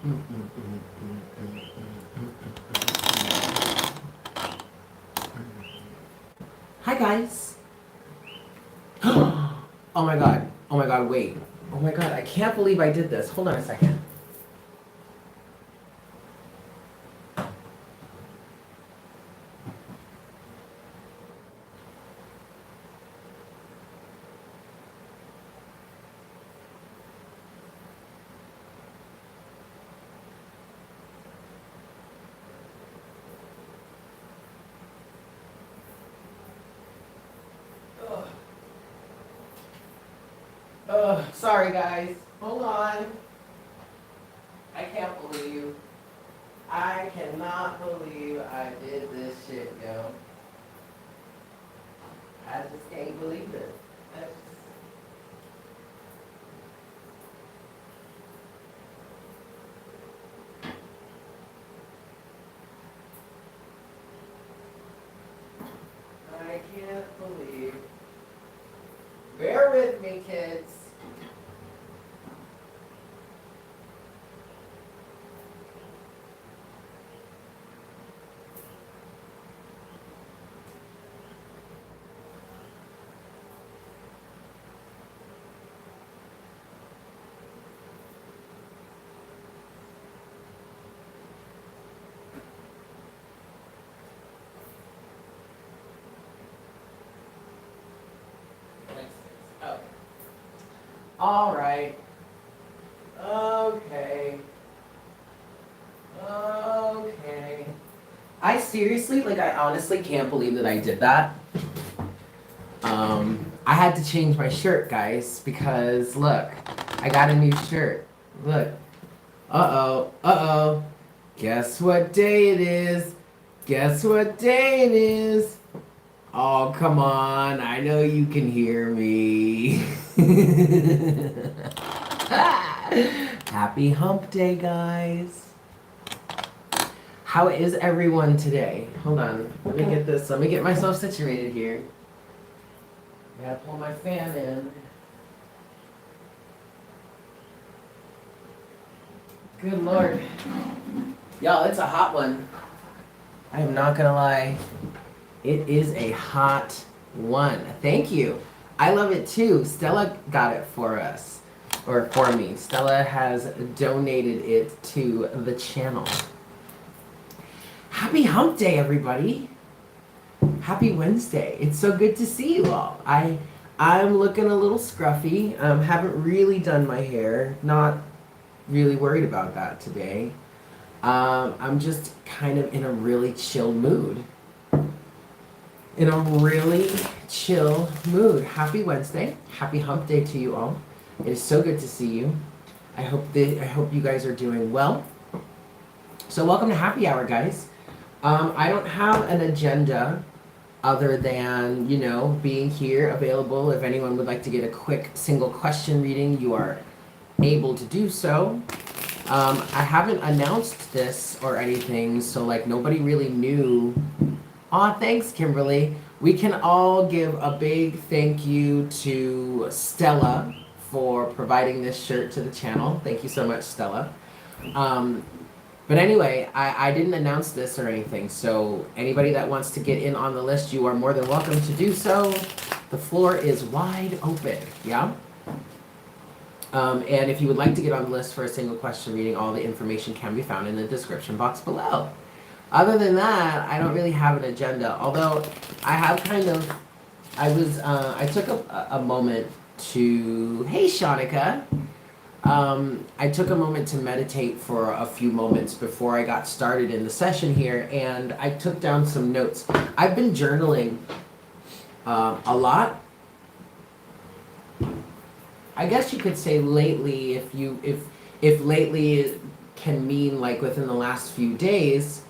Hi guys. Oh my god. Oh my god, wait. Oh my god, I can't believe I did this. Hold on a second. Sorry guys. Hold on. I can't believe. I cannot believe I did this shit, yo. I just can't believe it. I can't believe. Bear with me, kids. Okay. All right. Okay. Okay. I seriously, like, I honestly can't believe that I did that. I had to change my shirt, guys, because look, I got a new shirt. Look. Uh-oh. Uh-oh. Guess what day it is? Guess what day it is? Oh, come on. I know you can hear me. Happy hump day, guys. How is everyone today? Hold on. Let me get this. Let me get myself situated here. I gotta pull my fan in. Good Lord. Y'all, it's a hot one. I am not gonna lie. It is a hot one. Thank you. I love it too. Stella got it for us. Or for me. Stella has donated it to the channel. Happy hump day, everybody. Happy Wednesday. It's so good to see you all. I'm looking a little scruffy. Haven't really done my hair. Not really worried about that today. I'm just kind of in a really chill mood. In a really chill mood. Happy Wednesday. Happy hump day to you all. It is so good to see you. I hope you guys are doing well. So welcome to Happy Hour, guys. I don't have an agenda other than, you know, being here available. If anyone would like to get a quick single question reading, you are able to do so. I haven't announced this or anything, so like nobody really knew. Aw, thanks, Kimberly. We can all give a big thank you to Stella for providing this shirt to the channel. Thank you so much, Stella. But anyway, I didn't announce this or anything, so anybody that wants to get in on the list, you are more than welcome to do so. The floor is wide open, yeah? And if you would like to get on the list for a single question reading, all the information can be found in the description box below. Other than that, I don't really have an agenda, although I have kind of, I took a moment to, hey Shanika, I took a moment to meditate for a few moments before I got started in the session here, and I took down some notes. I've been journaling a lot. I guess you could say lately, if lately can mean like within the last few days.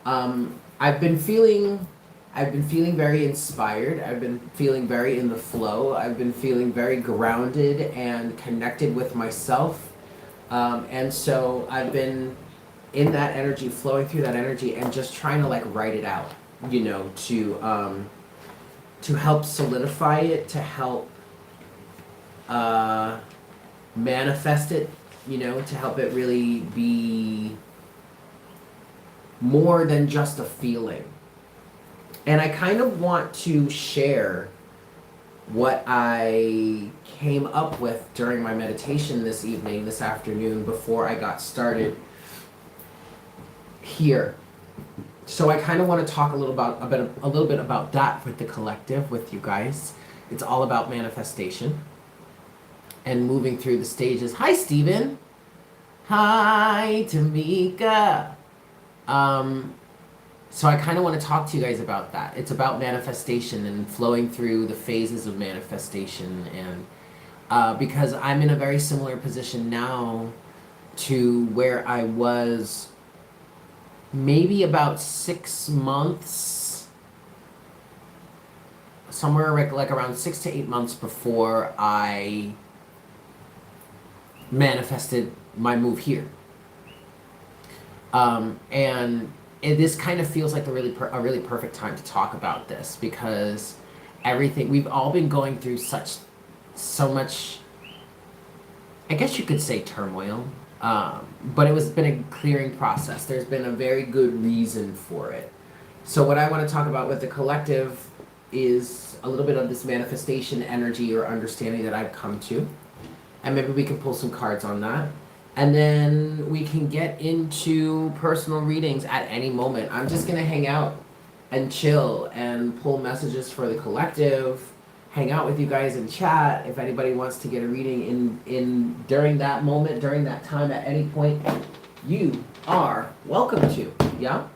I've been feeling very inspired. I've been feeling very in the flow. I've been feeling very grounded and connected with myself. And so I've been in that energy, flowing through that energy and just trying to like write it out, you know, to help solidify it, to help manifest it, you know, to help it really be more than just a feeling. And I kind of want to share what I came up with during my meditation this afternoon, before I got started here. So I kind of want to talk a little bit about that with the collective, with you guys. It's all about manifestation and moving through the stages. Hi, Steven. Hi, Tamika. So I kind of want to talk to you guys about that. It's about manifestation and flowing through the phases of manifestation, and because I'm in a very similar position now to where I was maybe about 6 months, somewhere like around 6 to 8 months before I manifested my move here. And this kind of feels like a really perfect time to talk about this, because we've all been going through so much, I guess you could say, turmoil, but it's been a clearing process. There's been a very good reason for it. So what I want to talk about with the collective is a little bit of this manifestation energy or understanding that I've come to, and maybe we can pull some cards on that. And then we can get into personal readings at any moment. I'm just going to hang out and chill and pull messages for the collective, hang out with you guys and chat. If anybody wants to get a reading in during that moment, during that time, at any point, you are welcome to. Yeah?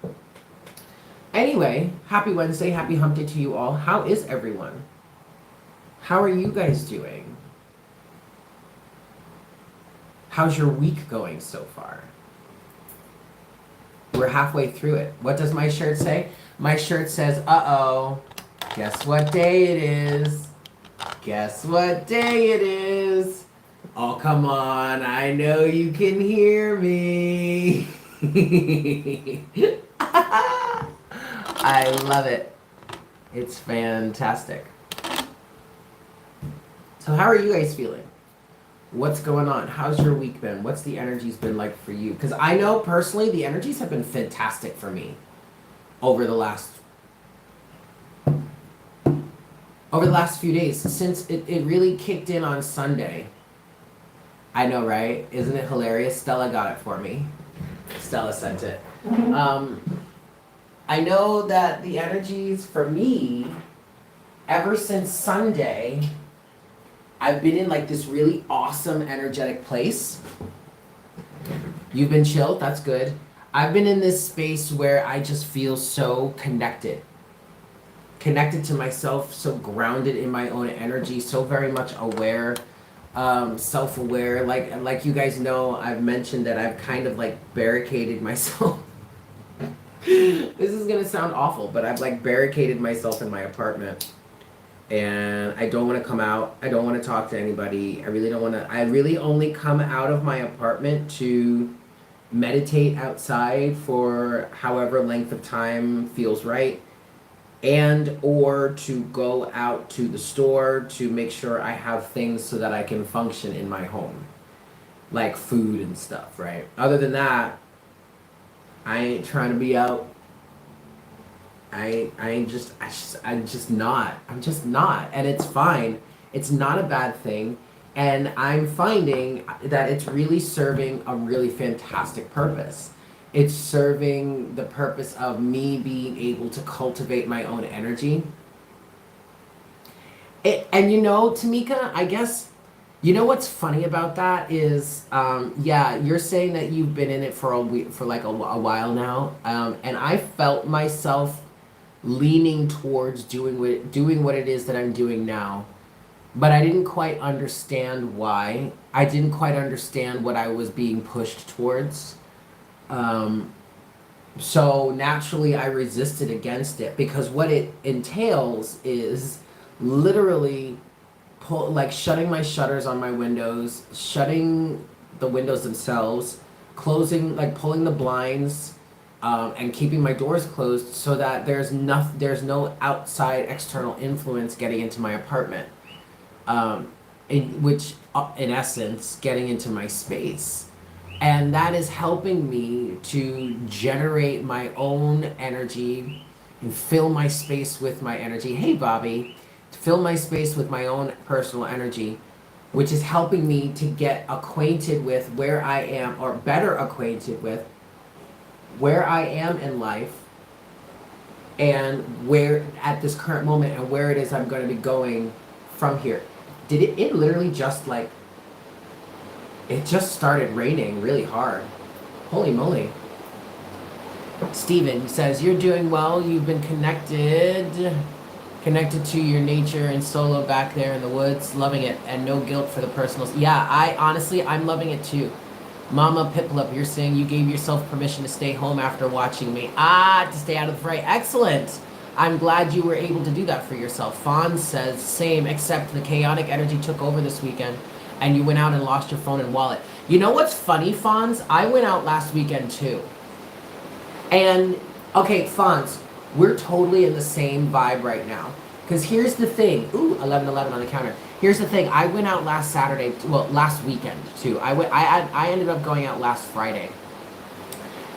Anyway, happy Wednesday, happy hump day to you all. How is everyone? How are you guys doing? How's your week going so far? We're halfway through it. What does my shirt say? My shirt says, uh-oh, guess what day it is? Guess what day it is? Oh, come on, I know you can hear me. I love it. It's fantastic. So how are you guys feeling? What's going on? How's your week been? What's the energies been like for you? Because I know personally the energies have been fantastic for me over the last few days, since it really kicked in on Sunday. I know, right? Isn't it hilarious? Stella got it for me. Stella sent it. I know that the energies for me, ever since Sunday, I've been in like this really awesome energetic place. You've been chilled, that's good. I've been in this space where I just feel so connected to myself, so grounded in my own energy, so very much aware, self-aware. Like you guys know, I've mentioned that I've kind of like barricaded myself. This is gonna sound awful, but I've like barricaded myself in my apartment. And I don't want to come out. I don't want to talk to anybody. I really don't want to. I really only come out of my apartment to meditate outside for however length of time feels right, and or to go out to the store to make sure I have things so that I can function in my home, like food and stuff, right? Other than that, I ain't trying to be out. I'm just not, and it's fine. It's not a bad thing, and I'm finding that it's really serving a really fantastic purpose. It's serving the purpose of me being able to cultivate my own energy. And you know, Tamika, I guess, you know what's funny about that is, yeah, you're saying that you've been in it for a while now, and I felt myself leaning towards doing what it is that I'm doing now, but I didn't quite understand why. I didn't quite understand what I was being pushed towards. So naturally I resisted against it, because what it entails is literally shutting my shutters on my windows, shutting the windows themselves, pulling the blinds, and keeping my doors closed so that there's no outside external influence getting into my apartment, in essence, getting into my space. And that is helping me to generate my own energy and fill my space with my energy. Hey, Bobby, to fill my space with my own personal energy, which is helping me to get acquainted with where I am, or better acquainted with where I am in life and where at this current moment and where it is I'm going to be going from here. It literally just like, it just started raining really hard. Holy moly. Steven says, you're doing well. You've been connected to your nature and solo back there in the woods. Loving it. And no guilt for the personals. Yeah, I'm loving it too. Mama Piplup, you're saying you gave yourself permission to stay home after watching me. To stay out of the fray. Excellent. I'm glad you were able to do that for yourself. Fawn says, same, except the chaotic energy took over this weekend and you went out and lost your phone and wallet. You know what's funny, Fonz? I went out last weekend too. And, okay, Fonz, we're totally in the same vibe right now. Because here's the thing. Ooh, 11:11 on the counter. Here's the thing. I went out last Saturday, well, last weekend too. I ended up going out last Friday.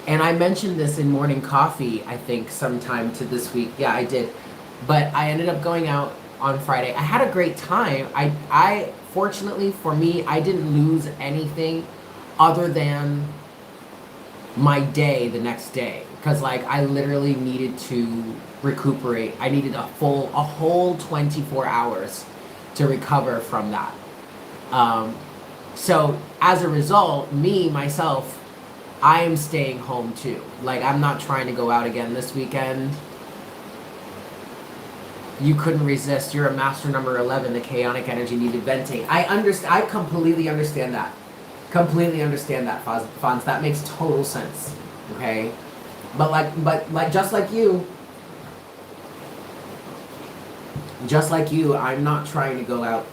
And I mentioned this in Morning Coffee, I think, sometime to this week. Yeah, I did. But I ended up going out on Friday. I had a great time. I fortunately for me, I didn't lose anything other than my day the next day. Because like I literally needed to recuperate. I needed a whole 24 hours to recover from that. So as a result, myself, I am staying home too. Like I'm not trying to go out again this weekend. You couldn't resist. You're a master number 11. The chaotic energy needed venting. I completely understand that. Completely understand that, Fonz. That makes total sense. Okay, but just like you, I'm not trying to go out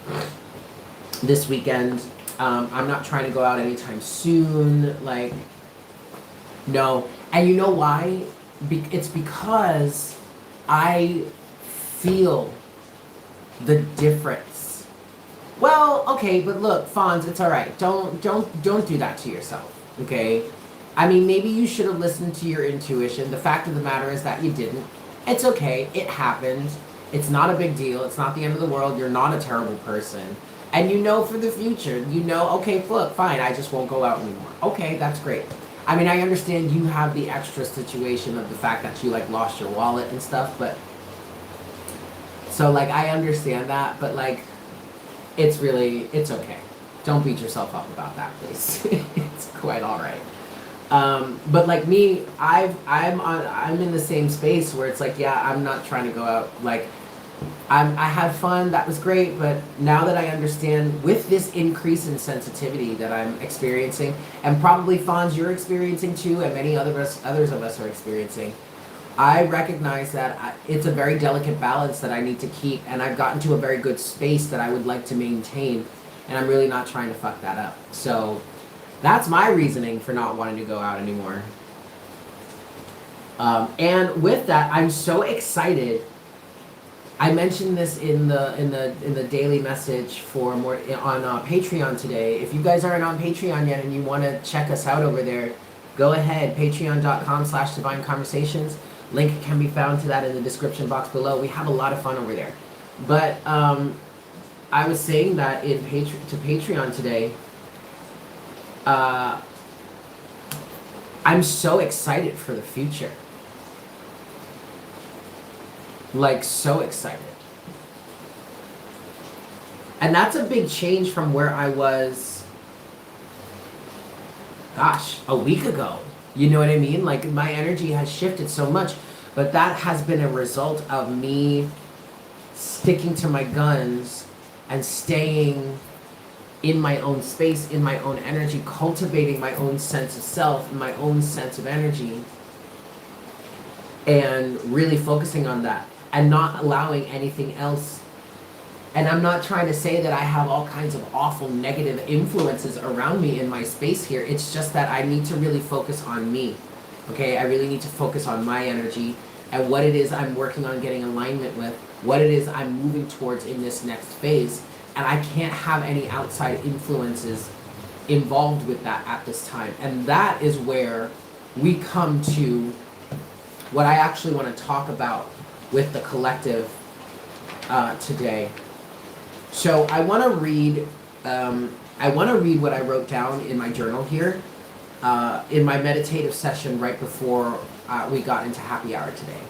this weekend. I'm not trying to go out anytime soon. Like, no. And you know why? It's because I feel the difference. Well, okay, but look, Fonz, it's all right. Don't do that to yourself. Okay? I mean, maybe you should have listened to your intuition. The fact of the matter is that you didn't. It's okay. It happened. It's not a big deal. It's not the end of the world. You're not a terrible person. And you know for the future, you know, okay, look, fine, I just won't go out anymore. Okay, that's great. I mean, I understand you have the extra situation of the fact that you, like, lost your wallet and stuff, but... So, like, I understand that, but, like, it's okay. Don't beat yourself up about that, please. It's quite all right. But like me, I'm in the same space where it's like, yeah, I'm not trying to go out. Like, I had fun, that was great, but now that I understand with this increase in sensitivity that I'm experiencing, and probably Fonz you're experiencing too, and many others of us are experiencing, I recognize that it's a very delicate balance that I need to keep, and I've gotten to a very good space that I would like to maintain, and I'm really not trying to fuck that up. So that's my reasoning for not wanting to go out anymore. And with that, I'm so excited. I mentioned this in the daily message for more on Patreon today. If you guys aren't on Patreon yet and you want to check us out over there, go ahead. Patreon.com/Divine Conversations. Link can be found to that in the description box below. We have a lot of fun over there. But I was saying that to Patreon today. I'm so excited for the future. Like, so excited. And that's a big change from where I was, gosh, a week ago. You know what I mean? Like, my energy has shifted so much, but that has been a result of me sticking to my guns and staying in my own space, in my own energy, cultivating my own sense of self, my own sense of energy, and really focusing on that and not allowing anything else. And I'm not trying to say that I have all kinds of awful negative influences around me in my space here. It's just that I need to really focus on me. Okay, I really need to focus on my energy and what it is I'm working on getting alignment with, what it is I'm moving towards in this next phase. And I can't have any outside influences involved with that at this time. And that is where we come to what I actually want to talk about with the collective today. So I want to read. What I wrote down in my journal here, in my meditative session right before we got into happy hour today.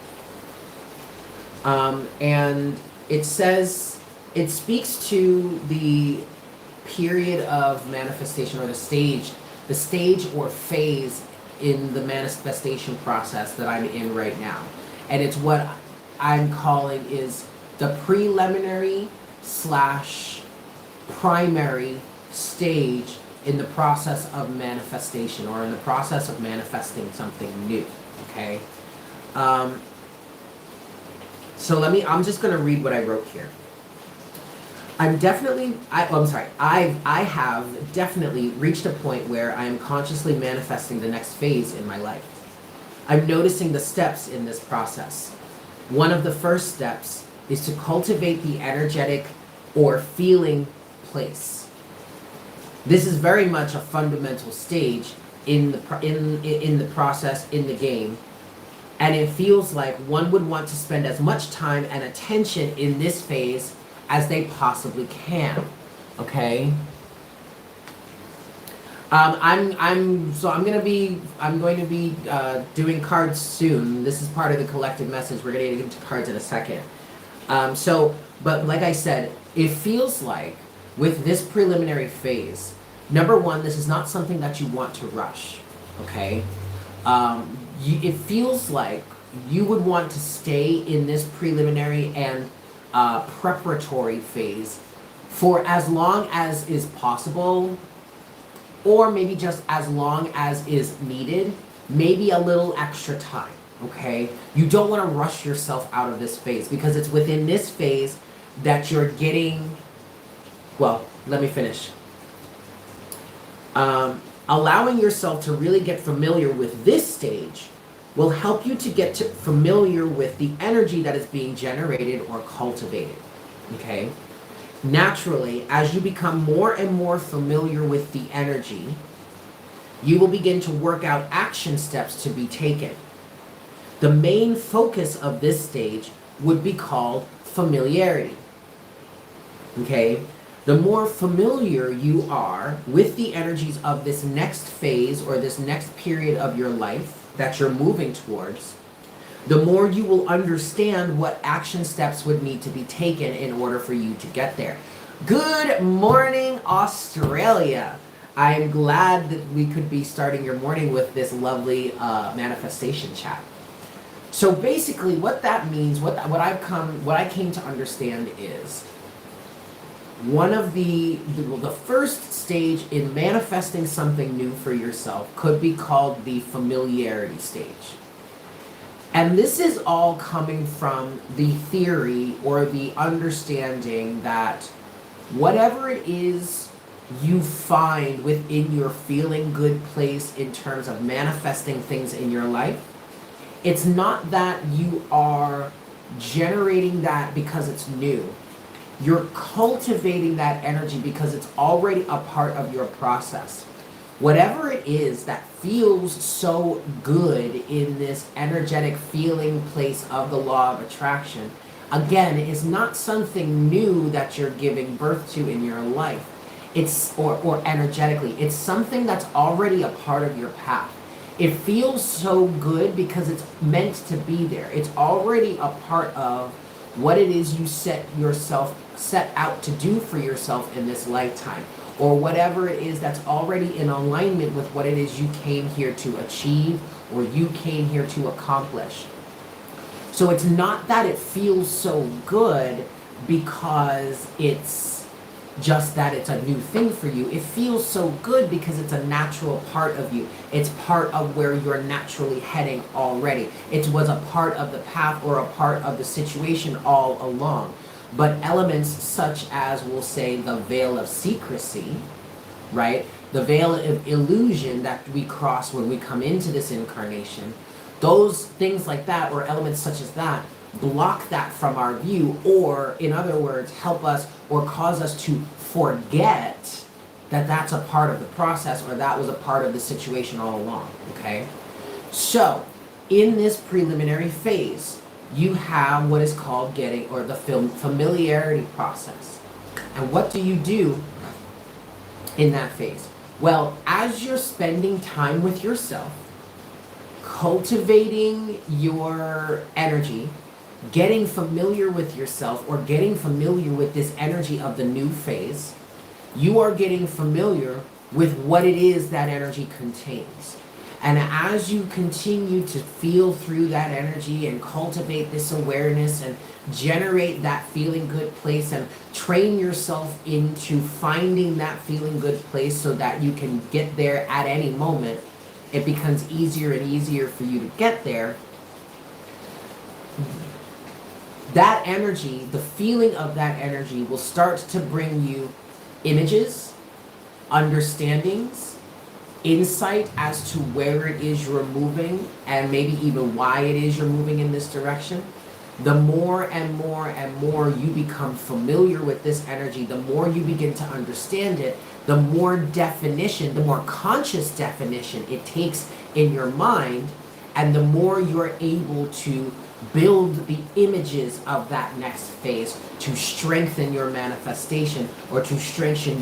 And it says, it speaks to the period of manifestation, or the stage or phase in the manifestation process that I'm in right now. And it's what I'm calling is the preliminary / primary stage in the process of manifestation, or in the process of manifesting something new. Okay. So I'm just going to read what I wrote here. I have definitely reached a point where I am consciously manifesting the next phase in my life. I'm noticing the steps in this process. One of the first steps is to cultivate the energetic or feeling place. This is very much a fundamental stage in the process, in the game. And it feels like one would want to spend as much time and attention in this phase as they possibly can. Okay. I'm going to be doing cards soon. This is part of the collective message. We're going to get into cards in a second. But like I said, it feels like with this preliminary phase, number one, this is not something that you want to rush. Okay. It feels like you would want to stay in this preliminary and preparatory phase for as long as is possible, or maybe just as long as is needed, maybe a little extra time. Okay, you don't want to rush yourself out of this phase, because it's within this phase that you're getting, well, let me finish. Allowing yourself to really get familiar with this stage will help you to get familiar with the energy that is being generated or cultivated. Okay? Naturally, as you become more and more familiar with the energy, you will begin to work out action steps to be taken. The main focus of this stage would be called familiarity. Okay? The more familiar you are with the energies of this next phase or this next period of your life that you're moving towards, the more you will understand what action steps would need to be taken in order for you to get there. Good morning, Australia. I'm glad that we could be starting your morning with this lovely manifestation chat. So basically what that means, what I came to understand is, one of the first stage in manifesting something new for yourself could be called the familiarity stage. And this is all coming from the theory or the understanding that whatever it is you find within your feeling good place in terms of manifesting things in your life, it's not that you are generating that because it's new. You're cultivating that energy because it's already a part of your process. Whatever it is that feels so good in this energetic feeling place of the law of attraction, again, is not something new that you're giving birth to in your life. It's or energetically, it's something that's already a part of your path. It feels so good because it's meant to be there. It's already a part of what it is you set out to do for yourself in this lifetime, or whatever it is that's already in alignment with what it is you came here to achieve or you came here to accomplish. So it's not that it feels so good because it's just that it's a new thing for you. It feels so good because it's a natural part of you. It's part of where you're naturally heading already. It was a part of the path or a part of the situation all along. But elements such as, we'll say, the veil of secrecy, right? The veil of illusion that we cross when we come into this incarnation, those things like that, or elements such as that, block that from our view, or in other words, help us or cause us to forget that that's a part of the process, or that was a part of the situation all along, okay? So, in this preliminary phase, you have what is called getting, or the familiarity process. And what do you do in that phase? Well, as you're spending time with yourself, cultivating your energy, getting familiar with yourself, or getting familiar with this energy of the new phase, you are getting familiar with what it is that energy contains. And as you continue to feel through that energy and cultivate this awareness and generate that feeling good place and train yourself into finding that feeling good place so that you can get there at any moment, it becomes easier and easier for you to get there. That energy, the feeling of that energy, will start to bring you images, understandings, insight as to where it is you're moving, and maybe even why it is you're moving in this direction. The more and more and more you become familiar with this energy, the more you begin to understand it, the more definition, the more conscious definition it takes in your mind, and the more you're able to build the images of that next phase to strengthen your manifestation, or to strengthen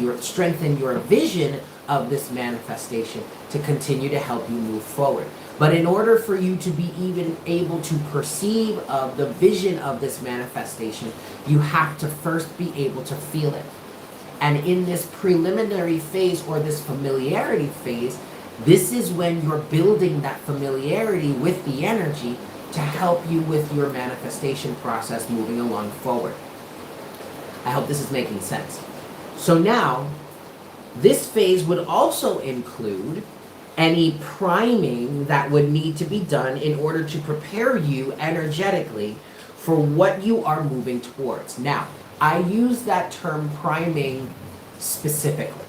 your vision of this manifestation to continue to help you move forward. But in order for you to be even able to perceive of the vision of this manifestation, you have to first be able to feel it. And in this preliminary phase, or this familiarity phase, this is when you're building that familiarity with the energy to help you with your manifestation process moving along forward. I hope this is making sense. So now, this phase would also include any priming that would need to be done in order to prepare you energetically for what you are moving towards. Now, I use that term priming specifically,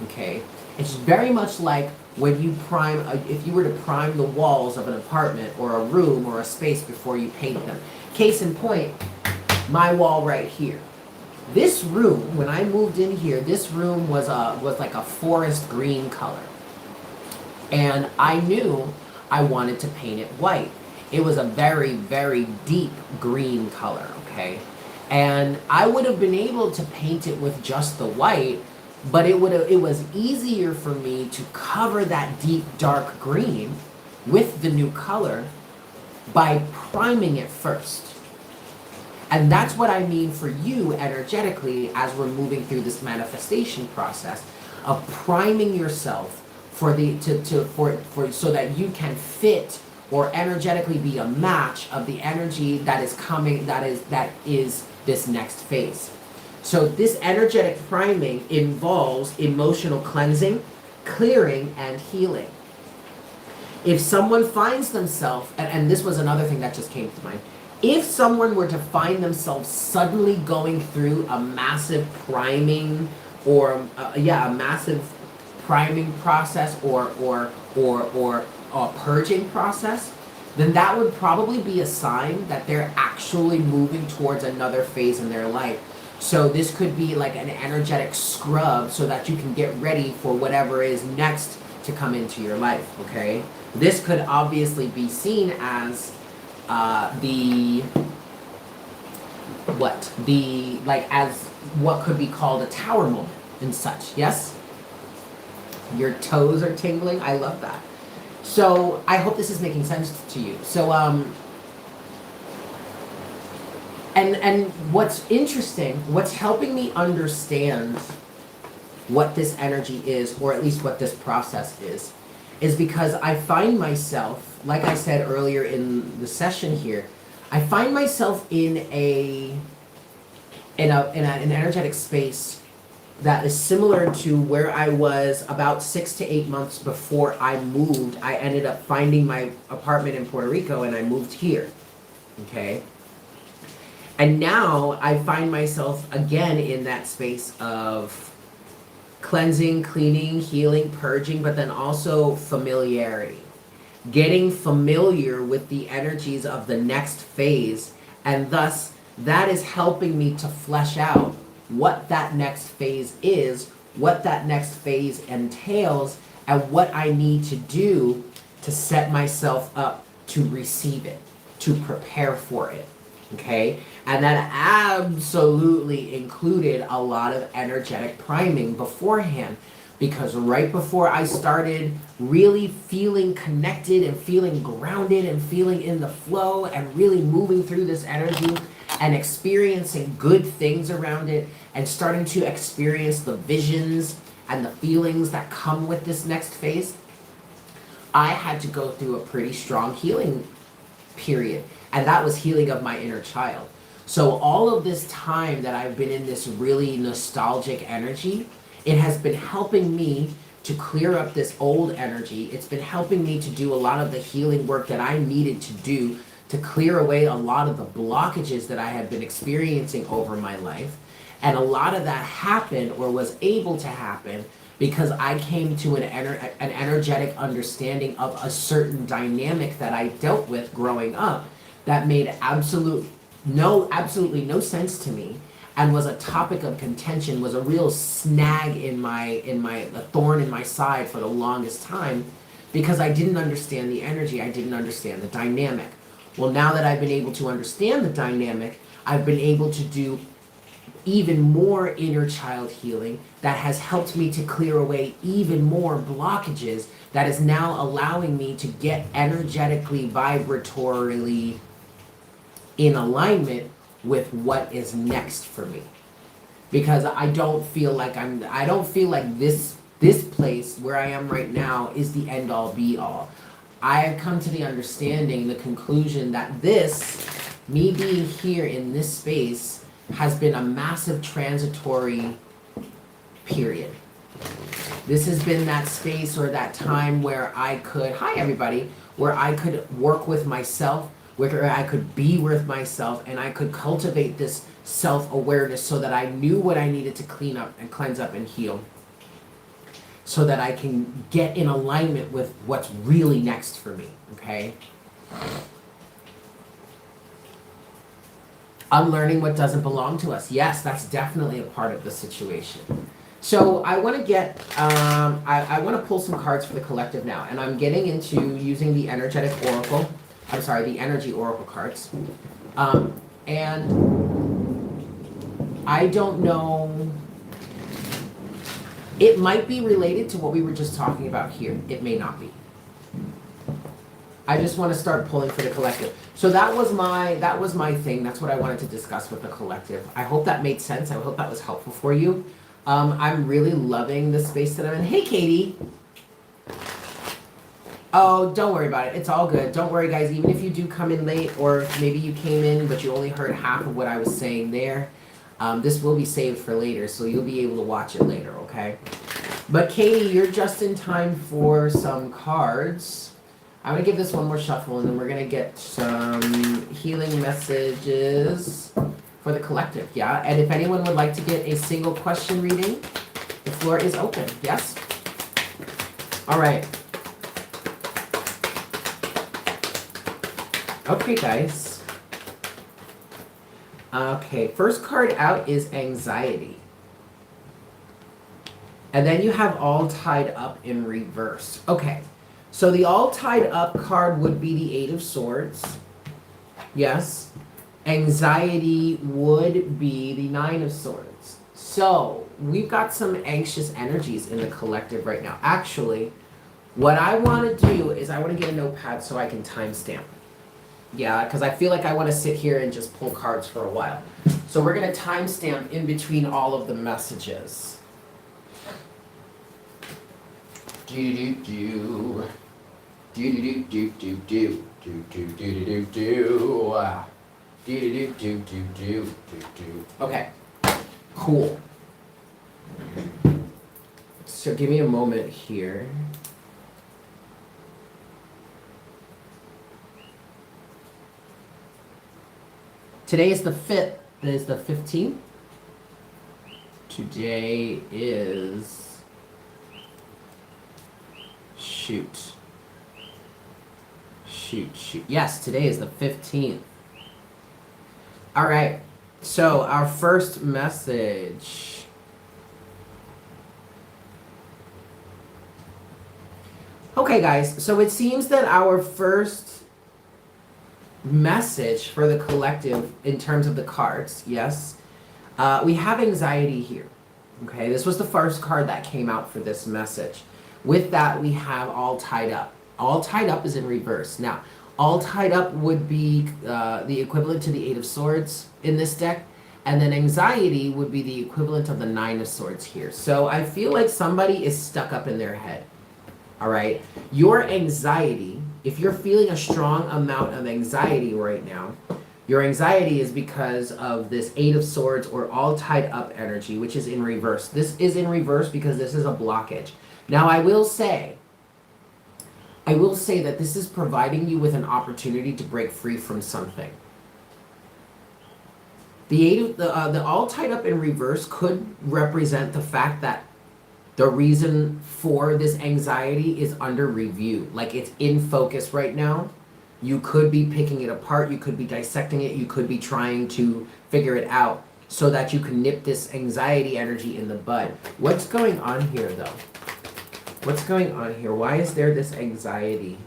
okay? It's very much like when you prime, if you were to prime the walls of an apartment or a room or a space before you paint them. Case in point, my wall right here. This room, when I moved in here, this room was like a forest green color. And I knew I wanted to paint it white. It was a very, very deep green color, okay? And I would have been able to paint it with just the white, but it was easier for me to cover that deep dark green with the new color by priming it first. And that's what I mean for you energetically as we're moving through this manifestation process of priming yourself for so that you can fit or energetically be a match of the energy that is coming, that is this next phase. So this energetic priming involves emotional cleansing, clearing, and healing. If someone finds themselves, and this was another thing that just came to mind, if someone were to find themselves suddenly going through a massive priming or a massive priming process or a purging process, then that would probably be a sign that they're actually moving towards another phase in their life. So this could be like an energetic scrub so that you can get ready for whatever is next to come into your life, okay? This could obviously be seen as as what could be called a tower moment and such, yes? Your toes are tingling, I love that. So I hope this is making sense to you. So and what's interesting, what's helping me understand what this energy is, or at least what this process is because I find myself, like I said earlier in the session here, I find myself in an energetic space that is similar to where I was about 6 to 8 months before I moved. I ended up finding my apartment in Puerto Rico and I moved here, okay? And now I find myself again in that space of cleansing, cleaning, healing, purging, but then also familiarity. Getting familiar with the energies of the next phase, and thus that is helping me to flesh out what that next phase is, what that next phase entails and what I need to do to set myself up to receive it, to prepare for it. Okay? And that absolutely included a lot of energetic priming beforehand. Because right before I started really feeling connected and feeling grounded and feeling in the flow and really moving through this energy and experiencing good things around it and starting to experience the visions and the feelings that come with this next phase, I had to go through a pretty strong healing period. And that was healing of my inner child. So all of this time that I've been in this really nostalgic energy, it has been helping me to clear up this old energy. It's been helping me to do a lot of the healing work that I needed to do to clear away a lot of the blockages that I had been experiencing over my life. And a lot of that happened or was able to happen because I came to an energetic understanding of a certain dynamic that I dealt with growing up that made absolutely no sense to me and was a topic of contention, was a real snag a thorn in my side for the longest time because I didn't understand the energy, I didn't understand the dynamic. Well, now that I've been able to understand the dynamic, I've been able to do even more inner child healing that has helped me to clear away even more blockages that is now allowing me to get energetically, vibratorily in alignment with what is next for me. Because I don't feel like this place where I am right now is the end all be all. I have come to the understanding, the conclusion that me being here in this space has been a massive transitory period. This has been that space or that time where I could, hi everybody, where I could work with myself, where I could be with myself, and I could cultivate this self-awareness so that I knew what I needed to clean up and cleanse up and heal, so that I can get in alignment with what's really next for me, okay? Unlearning what doesn't belong to us. Yes, that's definitely a part of the situation. So I want to get, I want to pull some cards for the collective now, and I'm getting into using the energetic oracle. I'm sorry, the energy oracle cards. And I don't know, it might be related to what we were just talking about here. It may not be. I just want to start pulling for the collective. So that was my thing. That's what I wanted to discuss with the collective. I hope that made sense. I hope that was helpful for you. I'm really loving the space that I'm in. Hey, Katie. Oh, don't worry about it. It's all good. Don't worry, guys. Even if you do come in late, or maybe you came in but you only heard half of what I was saying there, this will be saved for later, so you'll be able to watch it later, okay? But Katie, you're just in time for some cards. I'm going to give this one more shuffle, and then we're going to get some healing messages for the collective, yeah? And if anyone would like to get a single question reading, the floor is open, yes? All right. Okay, guys. Okay, first card out is anxiety. And then you have all tied up in reverse. Okay. So the all tied up card would be the Eight of Swords. Yes. Anxiety would be the Nine of Swords. So we've got some anxious energies in the collective right now. Actually, what I want to do is I want to get a notepad so I can timestamp. Yeah, because I feel like I want to sit here and just pull cards for a while. So we're going to timestamp in between all of the messages. Do-do-do-do. Do-do-do-do-do-do. Do-do-do-do-do-do. Do-do-do-do-do-do-do. Okay, cool. So give me a moment here. Today is the 5th. It is the 15th. Today is... Shoot. Yes, today is the 15th. All right. So our first message. Okay, guys, so it seems that our first message for the collective in terms of the cards, yes, we have anxiety here. Okay, this was the first card that came out for this message. With that, we have all tied up. All tied up is in reverse. Now, all tied up would be the equivalent to the Eight of Swords in this deck. And then anxiety would be the equivalent of the Nine of Swords here. So I feel like somebody is stuck up in their head. All right. Your anxiety, if you're feeling a strong amount of anxiety right now, your anxiety is because of this Eight of Swords or all tied up energy, which is in reverse. This is in reverse because this is a blockage. Now, I will say that this is providing you with an opportunity to break free from something. The all tied up in reverse could represent the fact that the reason for this anxiety is under review. Like it's in focus right now. You could be picking it apart. You could be dissecting it. You could be trying to figure it out so that you can nip this anxiety energy in the bud. What's going on here, though? What's going on here? Why is there this anxiety?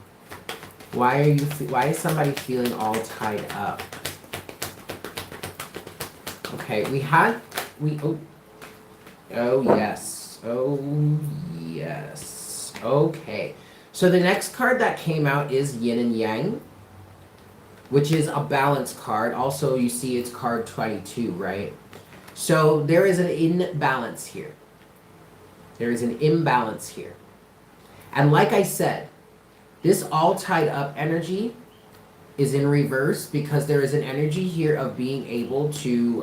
Why is somebody feeling all tied up? Okay, oh yes. Okay. So the next card that came out is Yin and Yang, which is a balance card. Also, you see it's card 22, right? So there is an imbalance here. There is an imbalance here. And like I said, this all tied up energy is in reverse because there is an energy here of being able to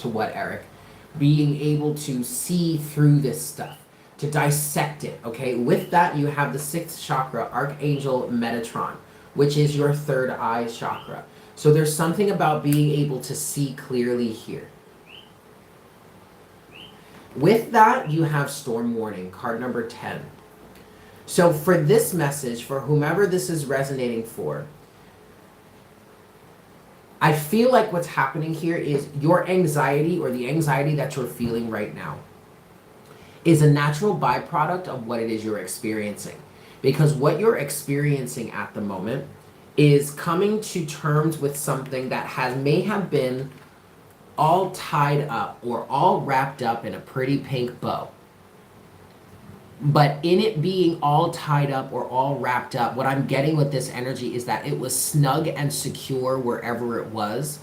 what, Eric? Being able to see through this stuff, to dissect it, okay? With that, you have the 6th chakra, Archangel Metatron, which is your third eye chakra. So there's something about being able to see clearly here. With that, you have Storm Warning, card number 10. So for this message, for whomever this is resonating for, I feel like what's happening here is your anxiety or the anxiety that you're feeling right now is a natural byproduct of what it is you're experiencing. Because what you're experiencing at the moment is coming to terms with something that may have been all tied up or all wrapped up in a pretty pink bow. But in it being all tied up or all wrapped up, what I'm getting with this energy is that it was snug and secure wherever it was.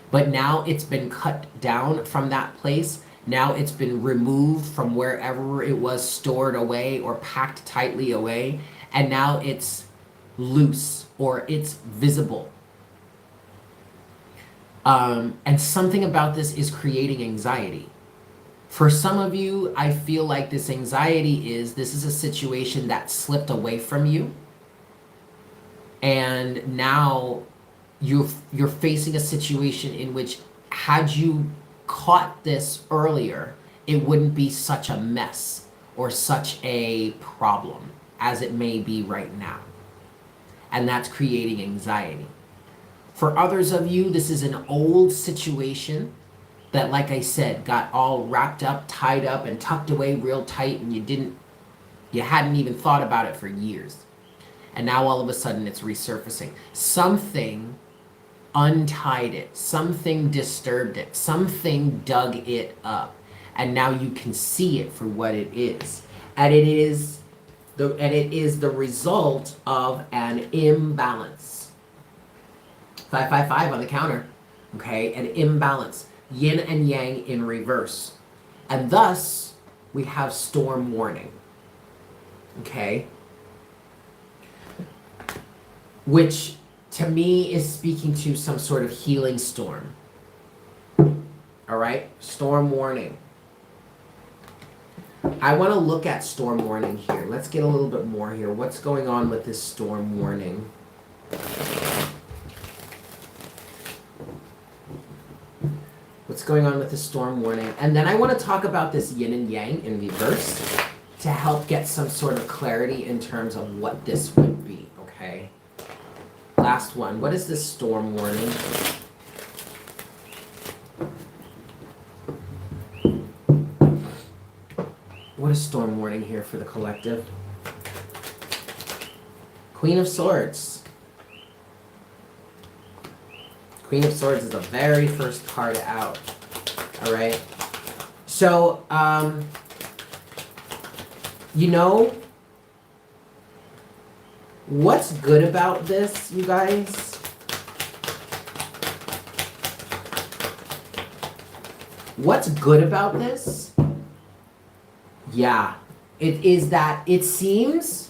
But now it's been cut down from that place. Now it's been removed from wherever it was stored away or packed tightly away. And now it's loose or it's visible. And something about this is creating anxiety. For some of you, I feel like this anxiety this is a situation that slipped away from you. And now you're facing a situation in which had you caught this earlier, it wouldn't be such a mess or such a problem as it may be right now. And that's creating anxiety. For others of you, this is an old situation that, like I said, got all wrapped up, tied up, and tucked away real tight, and you hadn't even thought about it for years. And now all of a sudden it's resurfacing. Something untied it, something disturbed it, something dug it up, and now you can see it for what it is. And it is the result of an imbalance. 555 on the counter. Okay, an imbalance. Yin and Yang in reverse. And thus, we have Storm Warning. Okay? Which, to me, is speaking to some sort of healing storm. Alright? Storm Warning. I want to look at Storm Warning here. Let's get a little bit more here. What's going on with this Storm Warning? What's going on with the Storm Warning? And then I want to talk about this Yin and Yang in reverse to help get some sort of clarity in terms of what this would be, okay? Last one. What is this Storm Warning? What is Storm Warning here for the collective? Queen of Swords. Queen of Swords is the very first card out. All right. So, you know, what's good about this, you guys? What's good about this? Yeah, it is that it seems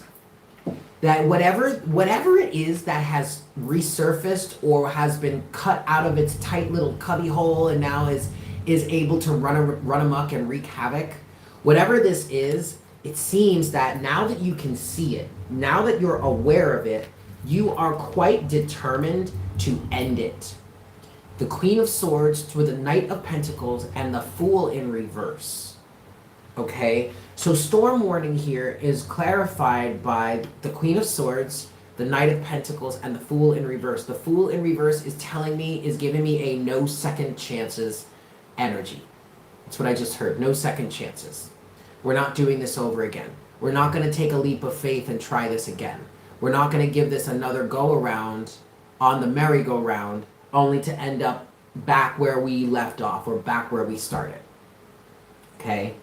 that whatever it is that has resurfaced or has been cut out of its tight little cubby hole and now is able to run amok and wreak havoc, whatever this is, it seems that now that you can see it, now that you're aware of it, you are quite determined to end it. The Queen of Swords with the Knight of Pentacles and the Fool in reverse. Okay, so storm warning here is clarified by the Queen of Swords, the Knight of Pentacles, and the Fool in reverse. The Fool in reverse is giving me a no second chances energy. That's what I just heard. No second chances. We're not doing this over again. We're not going to take a leap of faith and try this again. We're not going to give this another go around on the merry-go-round only to end up back where we left off or back where we started. Okay?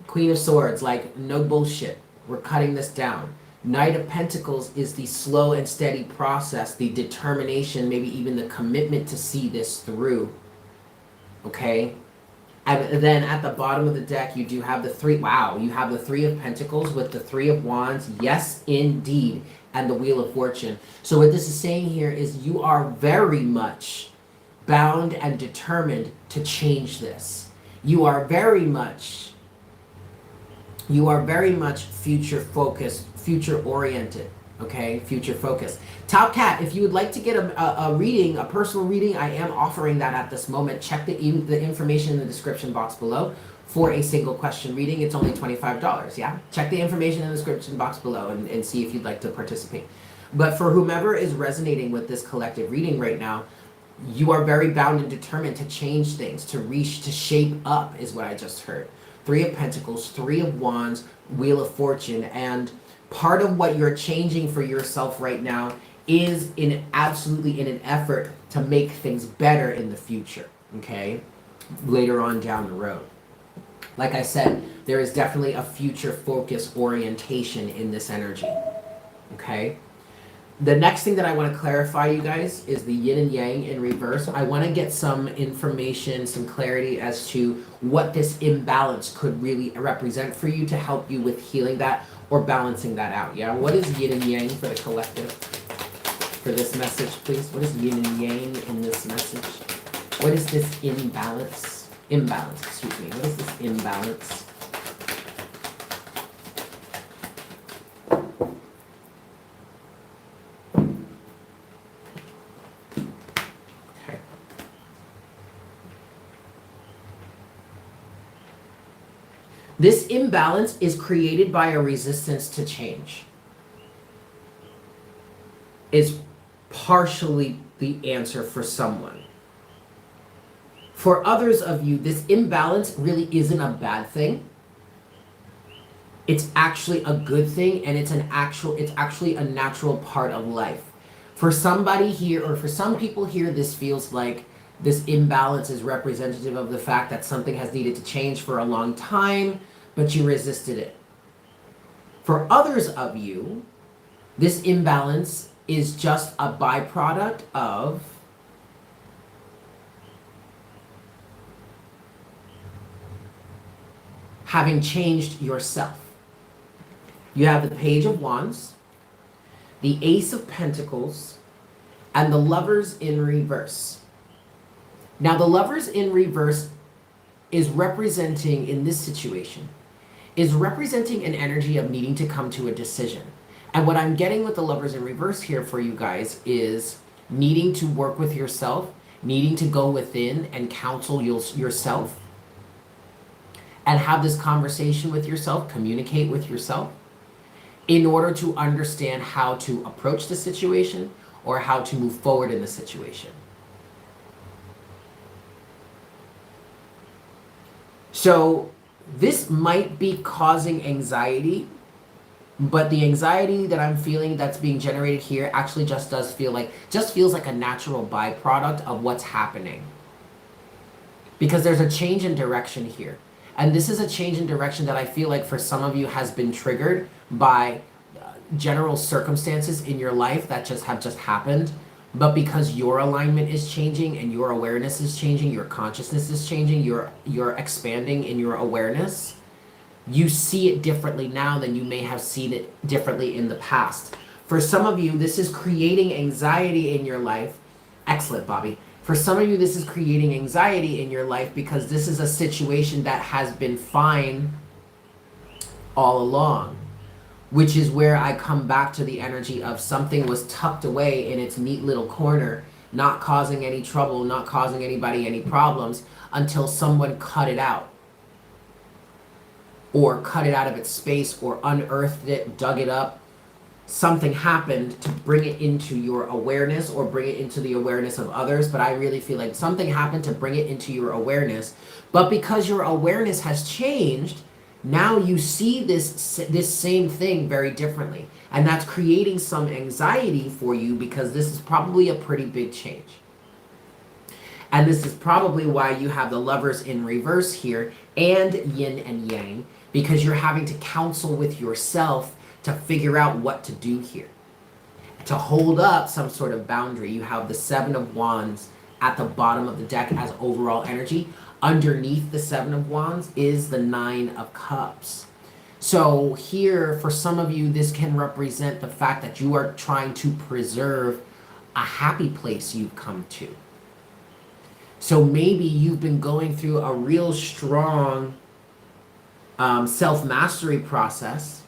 Queen of Swords, like, no bullshit. We're cutting this down. Knight of Pentacles is the slow and steady process, the determination, maybe even the commitment to see this through. Okay? And then at the bottom of the deck, you do have the three. Wow, you have the Three of Pentacles with the Three of Wands. Yes, indeed. And the Wheel of Fortune. So what this is saying here is you are very much bound and determined to change this. You are very much future focused, future oriented. Okay, future focused. Top Cat, if you would like to get a reading, a personal reading, I am offering that at this moment. Check the information in the description box below for a single question reading. It's only $25, yeah? Check the information in the description box below and see if you'd like to participate. But for whomever is resonating with this collective reading right now, you are very bound and determined to change things, to shape up, is what I just heard. Three of Pentacles, Three of Wands, Wheel of Fortune, and part of what you're changing for yourself right now is absolutely in an effort to make things better in the future, okay? Later on down the road. Like I said, there is definitely a future focus orientation in this energy, okay? The next thing that I want to clarify, you guys, is the yin and yang in reverse. I want to get some information, some clarity as to what this imbalance could really represent for you to help you with healing that or balancing that out, yeah? What is yin and yang for the collective? For this message, please. What is yin and yang in this message? What is this imbalance? Imbalance, excuse me. What is this imbalance? Okay. This imbalance is created by a resistance to change. Is partially the answer for someone. For others of you, this imbalance really isn't a bad thing. It's actually a good thing, and it's actually a natural part of life. For somebody here, or for some people here, this feels like this imbalance is representative of the fact that something has needed to change for a long time, but you resisted it. For others of you, this imbalance is just a byproduct of having changed yourself. You have the Page of Wands, the Ace of Pentacles, and the Lovers in reverse. Now, the Lovers in reverse is representing, in this situation, is representing an energy of needing to come to a decision. And what I'm getting with the Lovers in reverse here for you guys is needing to work with yourself, needing to go within and counsel yourself, and have this conversation with yourself, communicate with yourself, in order to understand how to approach the situation or how to move forward in the situation. So this might be causing anxiety But the anxiety that I'm feeling that's being generated here actually just feels like a natural byproduct of what's happening. Because there's a change in direction here. And this is a change in direction that I feel like for some of you has been triggered by general circumstances in your life that have just happened. But because your alignment is changing and your awareness is changing, your consciousness is changing, you're expanding in your awareness, you see it differently now than you may have seen it differently in the past. For some of you, this is creating anxiety in your life. Excellent, Bobby. For some of you, this is creating anxiety in your life because this is a situation that has been fine all along, which is where I come back to the energy of something was tucked away in its neat little corner, not causing any trouble, not causing anybody any problems until someone cut it out. Or cut it out of its space, or unearthed it, dug it up. Something happened to bring it into your awareness or bring it into the awareness of others. But I really feel like something happened to bring it into your awareness. But because your awareness has changed, now you see this same thing very differently. And that's creating some anxiety for you because this is probably a pretty big change. And this is probably why you have the Lovers in reverse here and yin and yang, because you're having to counsel with yourself to figure out what to do here. To hold up some sort of boundary, you have the Seven of Wands at the bottom of the deck as overall energy. Underneath the Seven of Wands is the Nine of Cups. So here, for some of you, this can represent the fact that you are trying to preserve a happy place you've come to. So maybe you've been going through a real strong self-mastery process,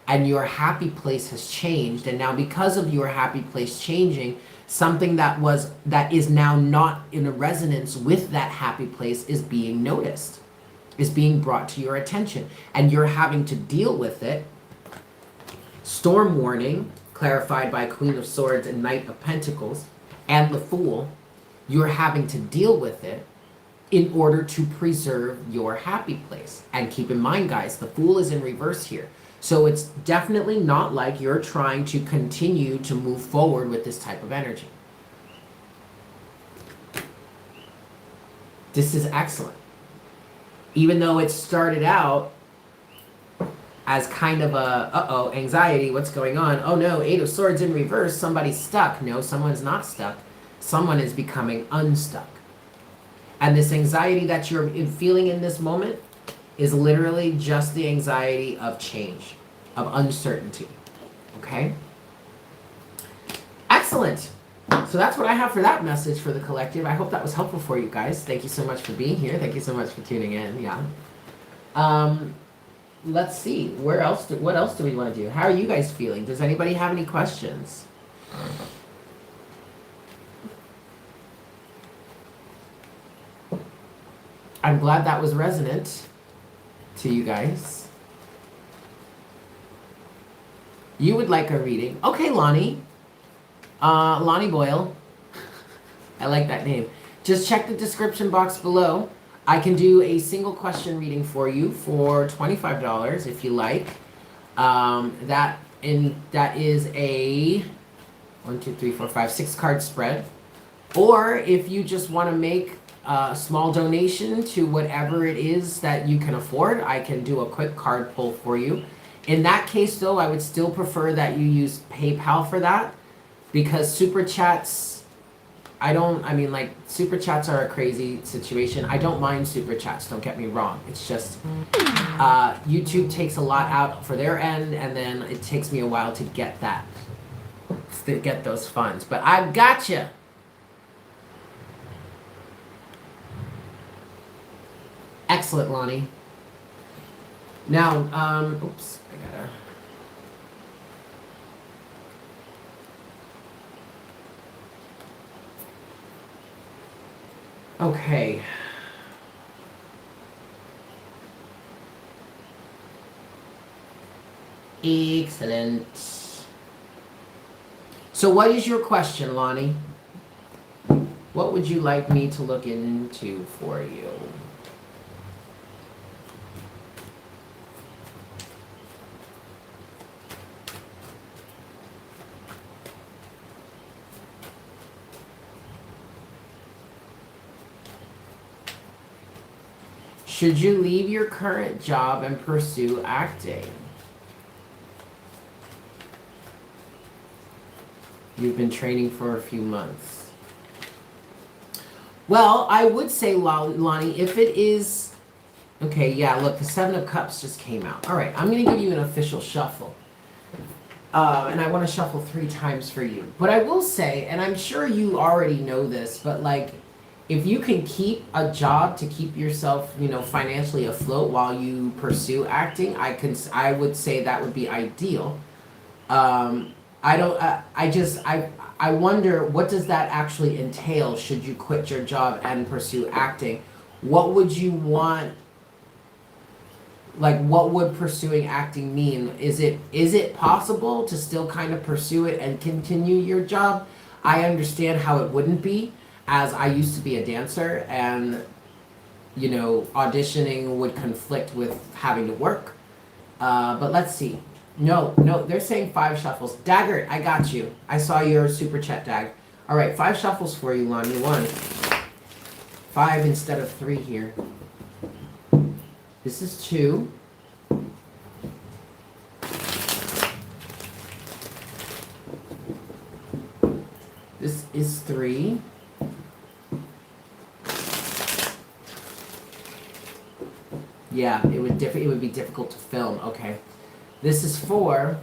and your happy place has changed. And now because of your happy place changing, something that is now not in a resonance with that happy place is being noticed, is being brought to your attention, and you're having to deal with it. Storm warning, clarified by Queen of Swords and Knight of Pentacles, and the Fool. You're having to deal with it in order to preserve your happy place. And keep in mind, guys, the Fool is in reverse here. So it's definitely not like you're trying to continue to move forward with this type of energy. This is excellent. Even though it started out as kind of a, anxiety, what's going on? Oh no, Eight of Swords in reverse, somebody's stuck. No, someone's not stuck. Someone is becoming unstuck. And this anxiety that you're feeling in this moment is literally just the anxiety of change, of uncertainty. Okay? Excellent. So that's what I have for that message for the collective. I hope that was helpful for you guys. Thank you so much for being here. Thank you so much for tuning in. Yeah. Let's see. What else do we want to do? How are you guys feeling? Does anybody have any questions? I'm glad that was resonant to you guys. You would like a reading. Okay, Lonnie. Lonnie Boyle. I like that name. Just check the description box below. I can do a single question reading for you for $25 if you like. That is a 1, 2, 3, 4, 5, 6 card spread. Or if you just want to make a small donation to whatever it is that you can afford, I can do a quick card pull for you. In that case, though, I would still prefer that you use PayPal for that, because super chats, super chats are a crazy situation. I don't mind super chats, don't get me wrong. It's just YouTube takes a lot out for their end, and then it takes me a while to get those funds. But I've got you. Excellent, Lonnie. Now, oops, I gotta... Okay. Excellent. So what is your question, Lonnie? What would you like me to look into for you? Should you leave your current job and pursue acting? You've been training for a few months. Well, I would say, Lonnie, if it is... Okay, yeah, look, the Seven of Cups just came out. All right, I'm going to give you an official shuffle. And I want to shuffle 3 times for you. But I will say, and I'm sure you already know this, but like, if you can keep a job to keep yourself, financially afloat while you pursue acting, I would say that would be ideal. I wonder, what does that actually entail? Should you quit your job and pursue acting? What would you want? Like, what would pursuing acting mean? Is it possible to still kind of pursue it and continue your job? I understand how it wouldn't be, as I used to be a dancer, and auditioning would conflict with having to work. But let's see. No, they're saying 5 shuffles. Daggert, I got you. I saw your super chat, Dag. All right, 5 shuffles for you, Lonnie. 1. 5 instead of 3 here. This is 2. This is 3. Yeah, it would be difficult to film. Okay. This is 4.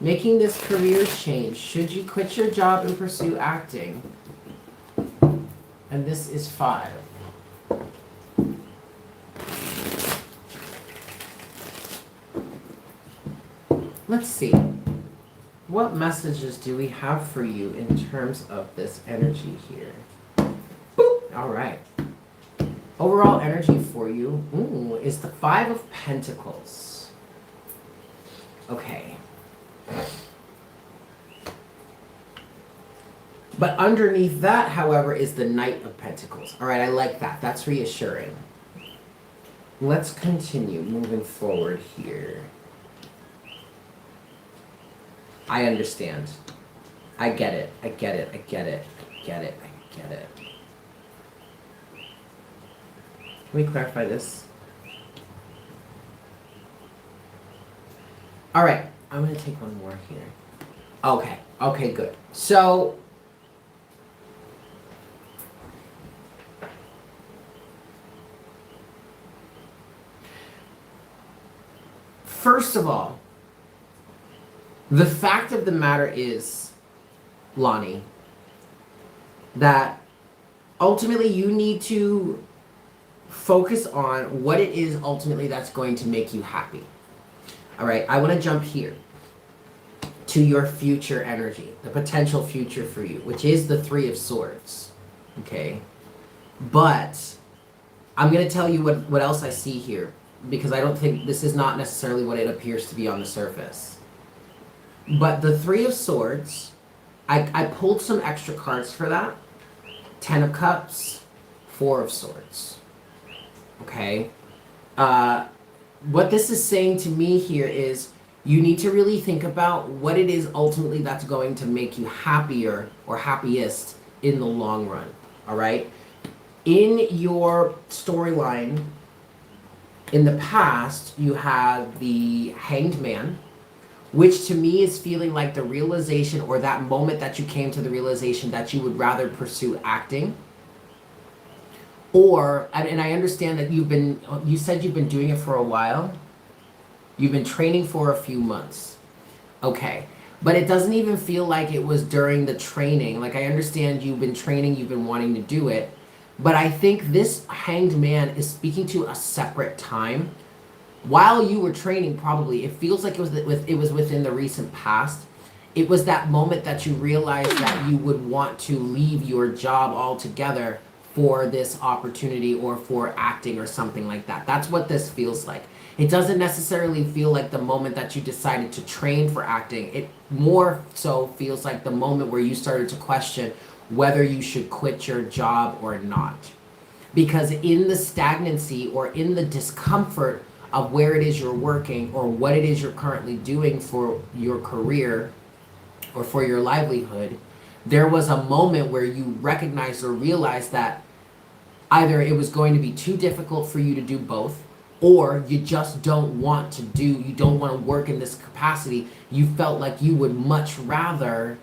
Making this career change. Should you quit your job and pursue acting? And this is 5. Let's see. What messages do we have for you in terms of this energy here? Boop. All right. Overall energy for you is the 5 of Pentacles. Okay. But underneath that, however, is the Knight of Pentacles. All right, I like that. That's reassuring. Let's continue moving forward here. I understand. I get it. I get it. I get it. I get it. I get it. Can we clarify this? All right. I'm going to take one more here. Okay. Okay, good. So, first of all, the fact of the matter is, Lonnie, that ultimately you need to focus on what it is ultimately that's going to make you happy. All right, I want to jump here to your future energy, the potential future for you, which is the 3 of Swords. Okay? But I'm going to tell you what else I see here, because I don't think this is not necessarily what it appears to be on the surface. But the 3 of Swords, I pulled some extra cards for that. 10 of Cups, 4 of Swords. Okay? What this is saying to me here is you need to really think about what it is ultimately that's going to make you happier or happiest in the long run. All right? In your storyline, in the past, you had the Hanged Man, which to me is feeling like the realization, or that moment that you came to the realization that you would rather pursue acting. Or, and I understand that you said you've been doing it for a while. You've been training for a few months. Okay. But it doesn't even feel like it was during the training. Like, I understand you've been training, you've been wanting to do it. But I think this Hanged Man is speaking to a separate time. While you were training, probably, it feels like it was within the recent past. It was that moment that you realized that you would want to leave your job altogether for this opportunity or for acting or something like that. That's what this feels like. It doesn't necessarily feel like the moment that you decided to train for acting. It more so feels like the moment where you started to question whether you should quit your job or not. Because in the stagnancy or in the discomfort of where it is you're working or what it is you're currently doing for your career or for your livelihood, there was a moment where you recognized or realized that Either it was going to be too difficult for you to do both, or you just don't want to do, you don't want to work in this capacity. You felt like you would much rather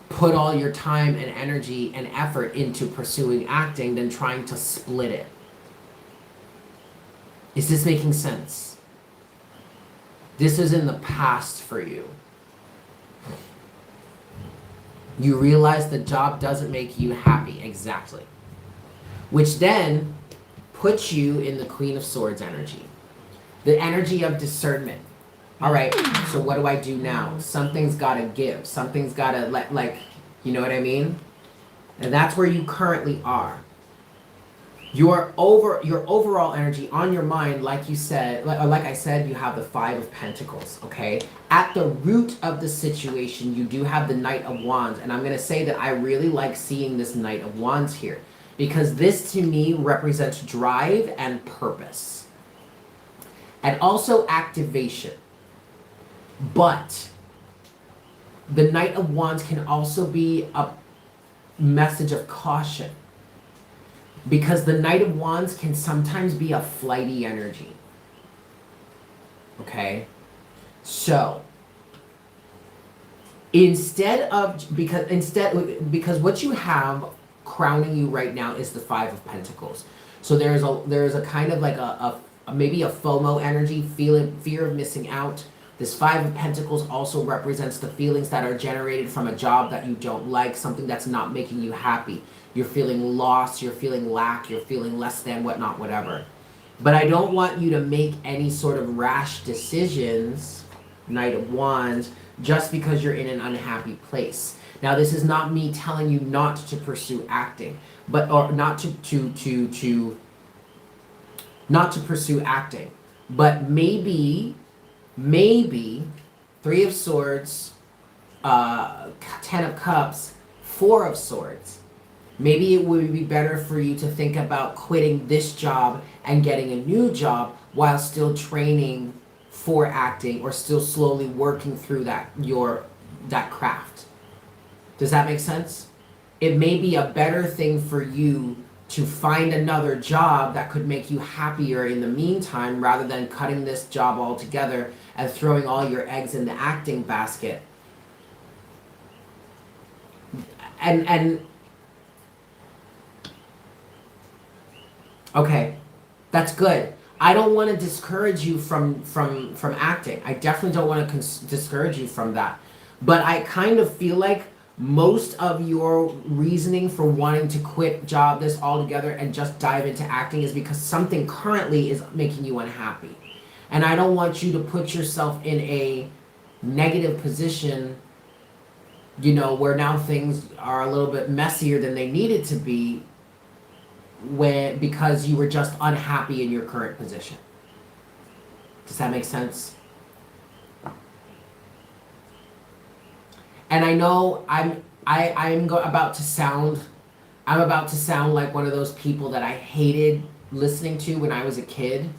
put all your time and energy and effort into pursuing acting than trying to split it. Is this making sense? This is in the past for you. You realize the job doesn't make you happy, exactly. Which then puts you in the Queen of Swords energy. The energy of discernment. All right, so what do I do now? Something's got to give. Something's got to let, like, you know what I mean? And that's where you currently are. Your overall energy on your mind, like you said, like I said, you have the Five of Pentacles, okay? At the root of the situation, you do have the Knight of Wands. And I'm going to say that I really like seeing this Knight of Wands here, because this to me represents drive and purpose. And also activation. But the Knight of Wands can also be a message of caution, because the Knight of Wands can sometimes be a flighty energy. Okay? So, because what you have crowning you right now is the Five of Pentacles. So there's a kind of like maybe a FOMO energy, fear of missing out. This Five of Pentacles also represents the feelings that are generated from a job that you don't like, something that's not making you happy. You're feeling lost, you're feeling lack, you're feeling less than, whatnot, whatever. But I don't want you to make any sort of rash decisions, Knight of Wands, just because you're in an unhappy place. Now, this is not me telling you not to pursue acting, or not to pursue acting, but maybe Three of Swords, 10 of Cups, Four of Swords. Maybe it would be better for you to think about quitting this job and getting a new job while still training for acting, or still slowly working through that craft. Does that make sense? It may be a better thing for you to find another job that could make you happier in the meantime, rather than cutting this job altogether and throwing all your eggs in the acting basket. And okay, that's good. I don't want to discourage you from acting. I definitely don't want to discourage you from that. But I kind of feel like most of your reasoning for wanting to quit this altogether and just dive into acting is because something currently is making you unhappy. And I don't want you to put yourself in a negative position, where now things are a little bit messier than they needed to be, because you were just unhappy in your current position. Does that make sense? And I know I'm about to sound like one of those people that I hated listening to when I was a kid.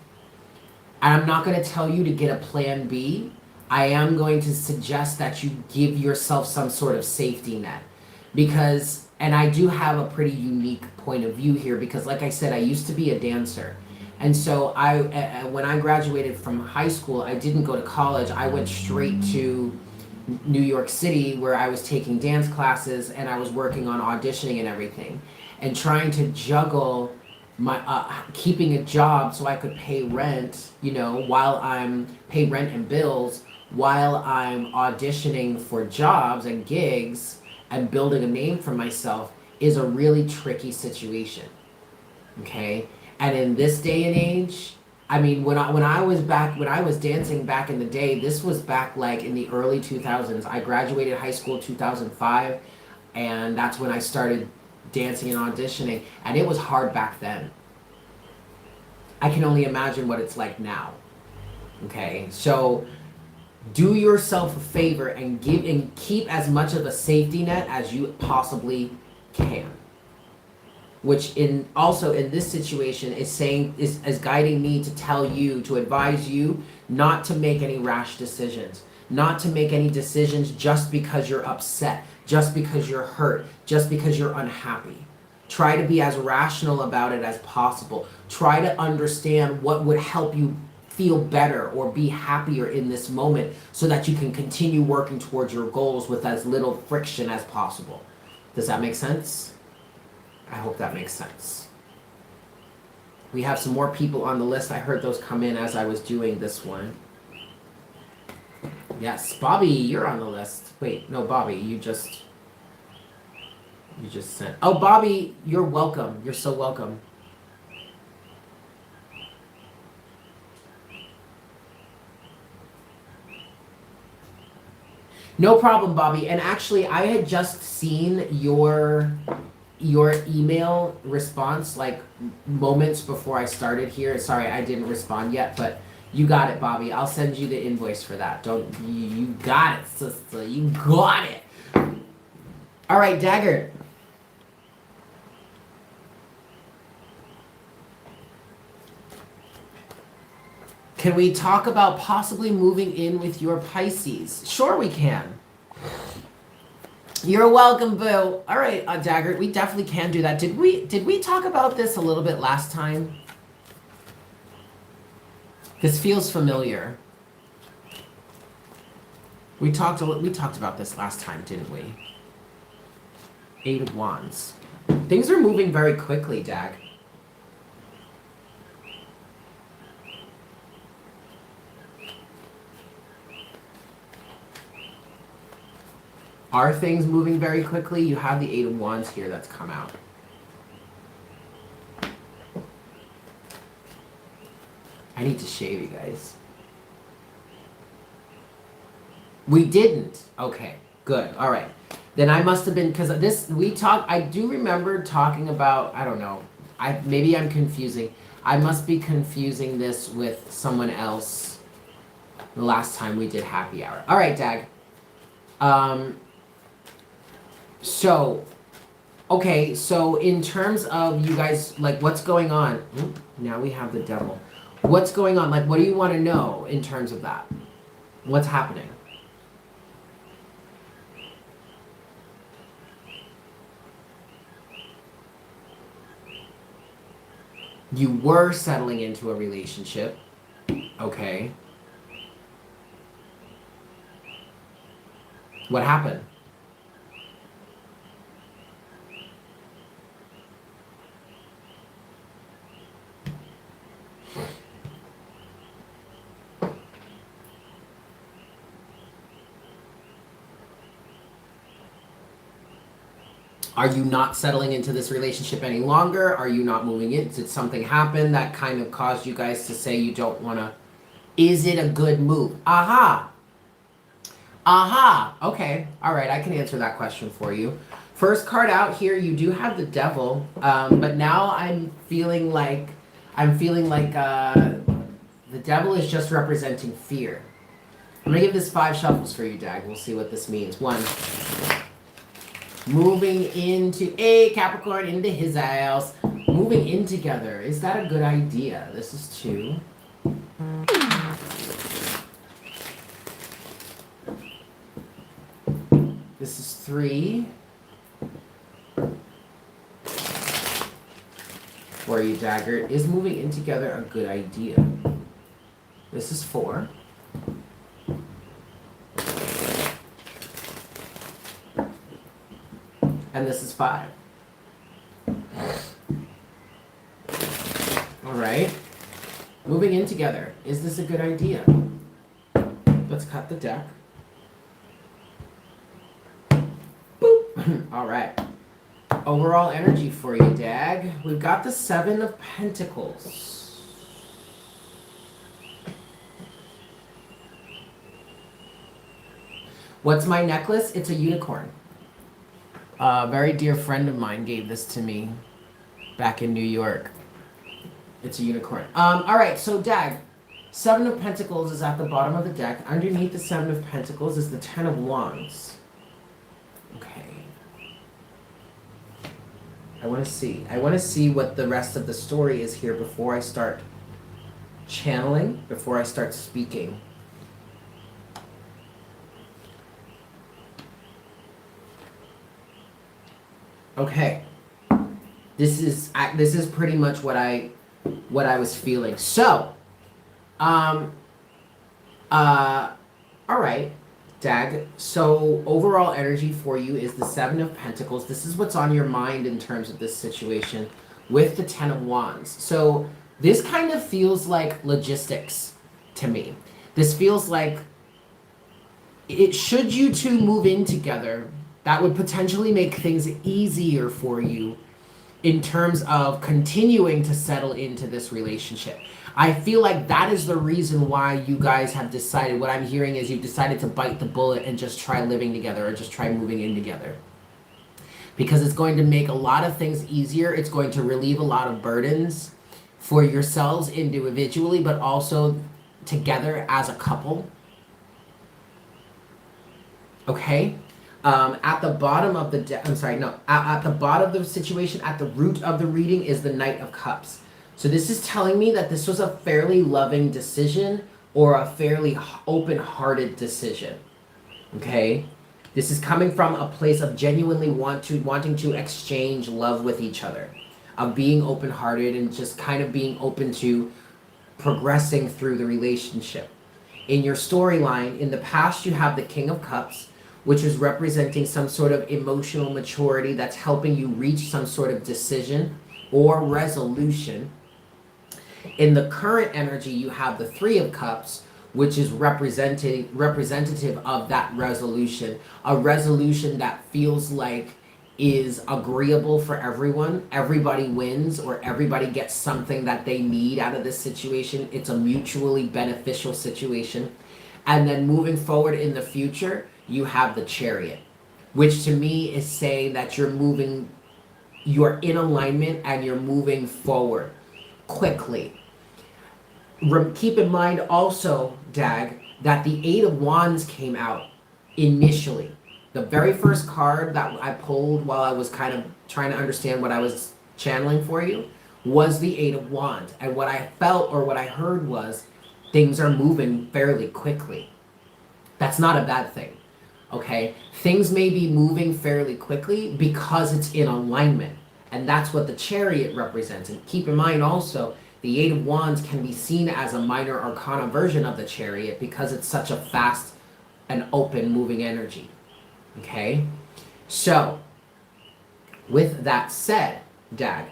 And I'm not going to tell you to get a plan B. I am going to suggest that you give yourself some sort of safety net. And I do have a pretty unique point of view here, because like I said, I used to be a dancer. And so when I graduated from high school, I didn't go to college. I went straight to New York City, where I was taking dance classes and I was working on auditioning and everything, and trying to juggle my keeping a job so I could pay rent, while I'm pay rent and bills, while I'm auditioning for jobs and gigs and building a name for myself, is a really tricky situation. Okay? And in this day and age, I mean, when I was dancing back in the day, this was back like in the early 2000s. I graduated high school 2005, and that's when I started dancing and auditioning, and it was hard back then. I can only imagine what it's like now. Okay? So do yourself a favor and keep as much of a safety net as you possibly can. Which also in this situation is guiding me to advise you not to make any rash decisions, not to make any decisions just because you're upset, just because you're hurt, just because you're unhappy. Try to be as rational about it as possible. Try to understand what would help you feel better or be happier in this moment so that you can continue working towards your goals with as little friction as possible. Does that make sense? I hope that makes sense. We have some more people on the list. I heard those come in as I was doing this one. Yes, Bobby, you're on the list. Wait, no, Bobby, you just sent. Oh, Bobby, you're welcome. You're so welcome. No problem, Bobby. And actually, I had just seen your email response like moments before I started here. Sorry, I didn't respond yet, but you got it, Bobby. I'll send you the invoice for that. You got it, sister. You got it. All right, Dagger. Can we talk about possibly moving in with your Pisces? Sure, we can. You're welcome, Boo. All right, Dagger, we definitely can do that. Did we talk about this a little bit last time? This feels familiar. We talked about this last time, didn't we? 8 of Wands. Things are moving very quickly, Dag. Are things moving very quickly? You have the 8 of Wands here that's come out. I need to shave you guys. We didn't. Okay, good. All right. Then I must have been, because I do remember talking about, I don't know, maybe I'm confusing. I must be confusing this with someone else the last time we did happy hour. All right, Dag. Okay, so in terms of you guys, like, what's going on? Now we have the devil. What's going on? Like, what do you want to know in terms of that? What's happening? You were settling into a relationship. Okay. What happened? Are you not settling into this relationship any longer? Are you not moving in? Did something happen that kind of caused you guys to say you don't want to? Is it a good move? Aha. Aha. Okay. All right. I can answer that question for you. First card out here, you do have the devil, but now I'm feeling like the devil is just representing fear. I'm gonna give this 5 shuffles for you, Dag. We'll see what this means. 1. Moving into Capricorn into his house. Moving in together. Is that a good idea? This is 2. This is 3. For you, Dagger. Is moving in together a good idea? This is 4. And this is 5. All right. Moving in together. Is this a good idea? Let's cut the deck. Boop. All right. Overall energy for you, Dag. We've got the 7 of Pentacles. What's my necklace? It's a unicorn. A very dear friend of mine gave this to me back in New York. It's a unicorn. All right, so Dag, 7 of Pentacles is at the bottom of the deck. Underneath the 7 of Pentacles is the 10 of Wands. Okay. I want to see. I want to see what the rest of the story is here before I start channeling, before I start speaking. Okay. This is pretty much what I was feeling. So, um, all right, Dag. So overall energy for you is the Seven of Pentacles. This is what's on your mind in terms of this situation with the Ten of Wands. So this kind of feels like logistics to me. This feels like should you two move in together, that would potentially make things easier for you in terms of continuing to settle into this relationship. I feel like that is the reason why you guys have decided, what I'm hearing is you've decided to bite the bullet and just try living together or just try moving in together. Because it's going to make a lot of things easier. It's going to relieve a lot of burdens for yourselves individually, but also together as a couple. Okay? At the bottom of the at the bottom of the situation, at the root of the reading is the Knight of Cups. So this is telling me that this was a fairly loving decision or a fairly open-hearted decision. Okay? This is coming from a place of genuinely wanting to exchange love with each other, of being open-hearted and just kind of being open to progressing through the relationship. In your storyline, in the past you have the King of Cups, which is representing some sort of emotional maturity that's helping you reach some sort of decision or resolution. In the current energy, you have the Three of Cups, which is representative of that resolution. A resolution that feels like is agreeable for everyone. Everybody wins, or everybody gets something that they need out of this situation. It's a mutually beneficial situation. And then moving forward in the future, you have the Chariot, which to me is saying that you're in alignment and you're moving forward quickly. Keep in mind also, Dag, that the Eight of Wands came out initially. The very first card that I pulled while I was kind of trying to understand what I was channeling for you was the Eight of Wands. And what I felt or what I heard was things are moving fairly quickly. That's not a bad thing. Okay? Things may be moving fairly quickly because it's in alignment. And that's what the Chariot represents. And keep in mind also, the Eight of Wands can be seen as a minor arcana version of the Chariot because it's such a fast and open moving energy. Okay? So, with that said, Dag,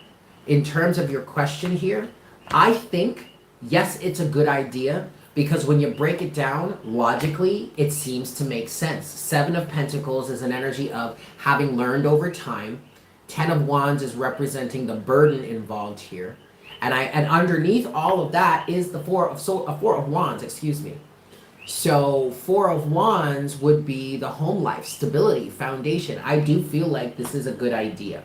in terms of your question here, I think, yes, it's a good idea, because when you break it down logically, it seems to make sense. Seven of Pentacles is an energy of having learned over time. Ten of Wands is representing the burden involved here. And underneath all of that is the Four of Wands, excuse me. So Four of Wands would be the home life, stability, foundation. I do feel like this is a good idea.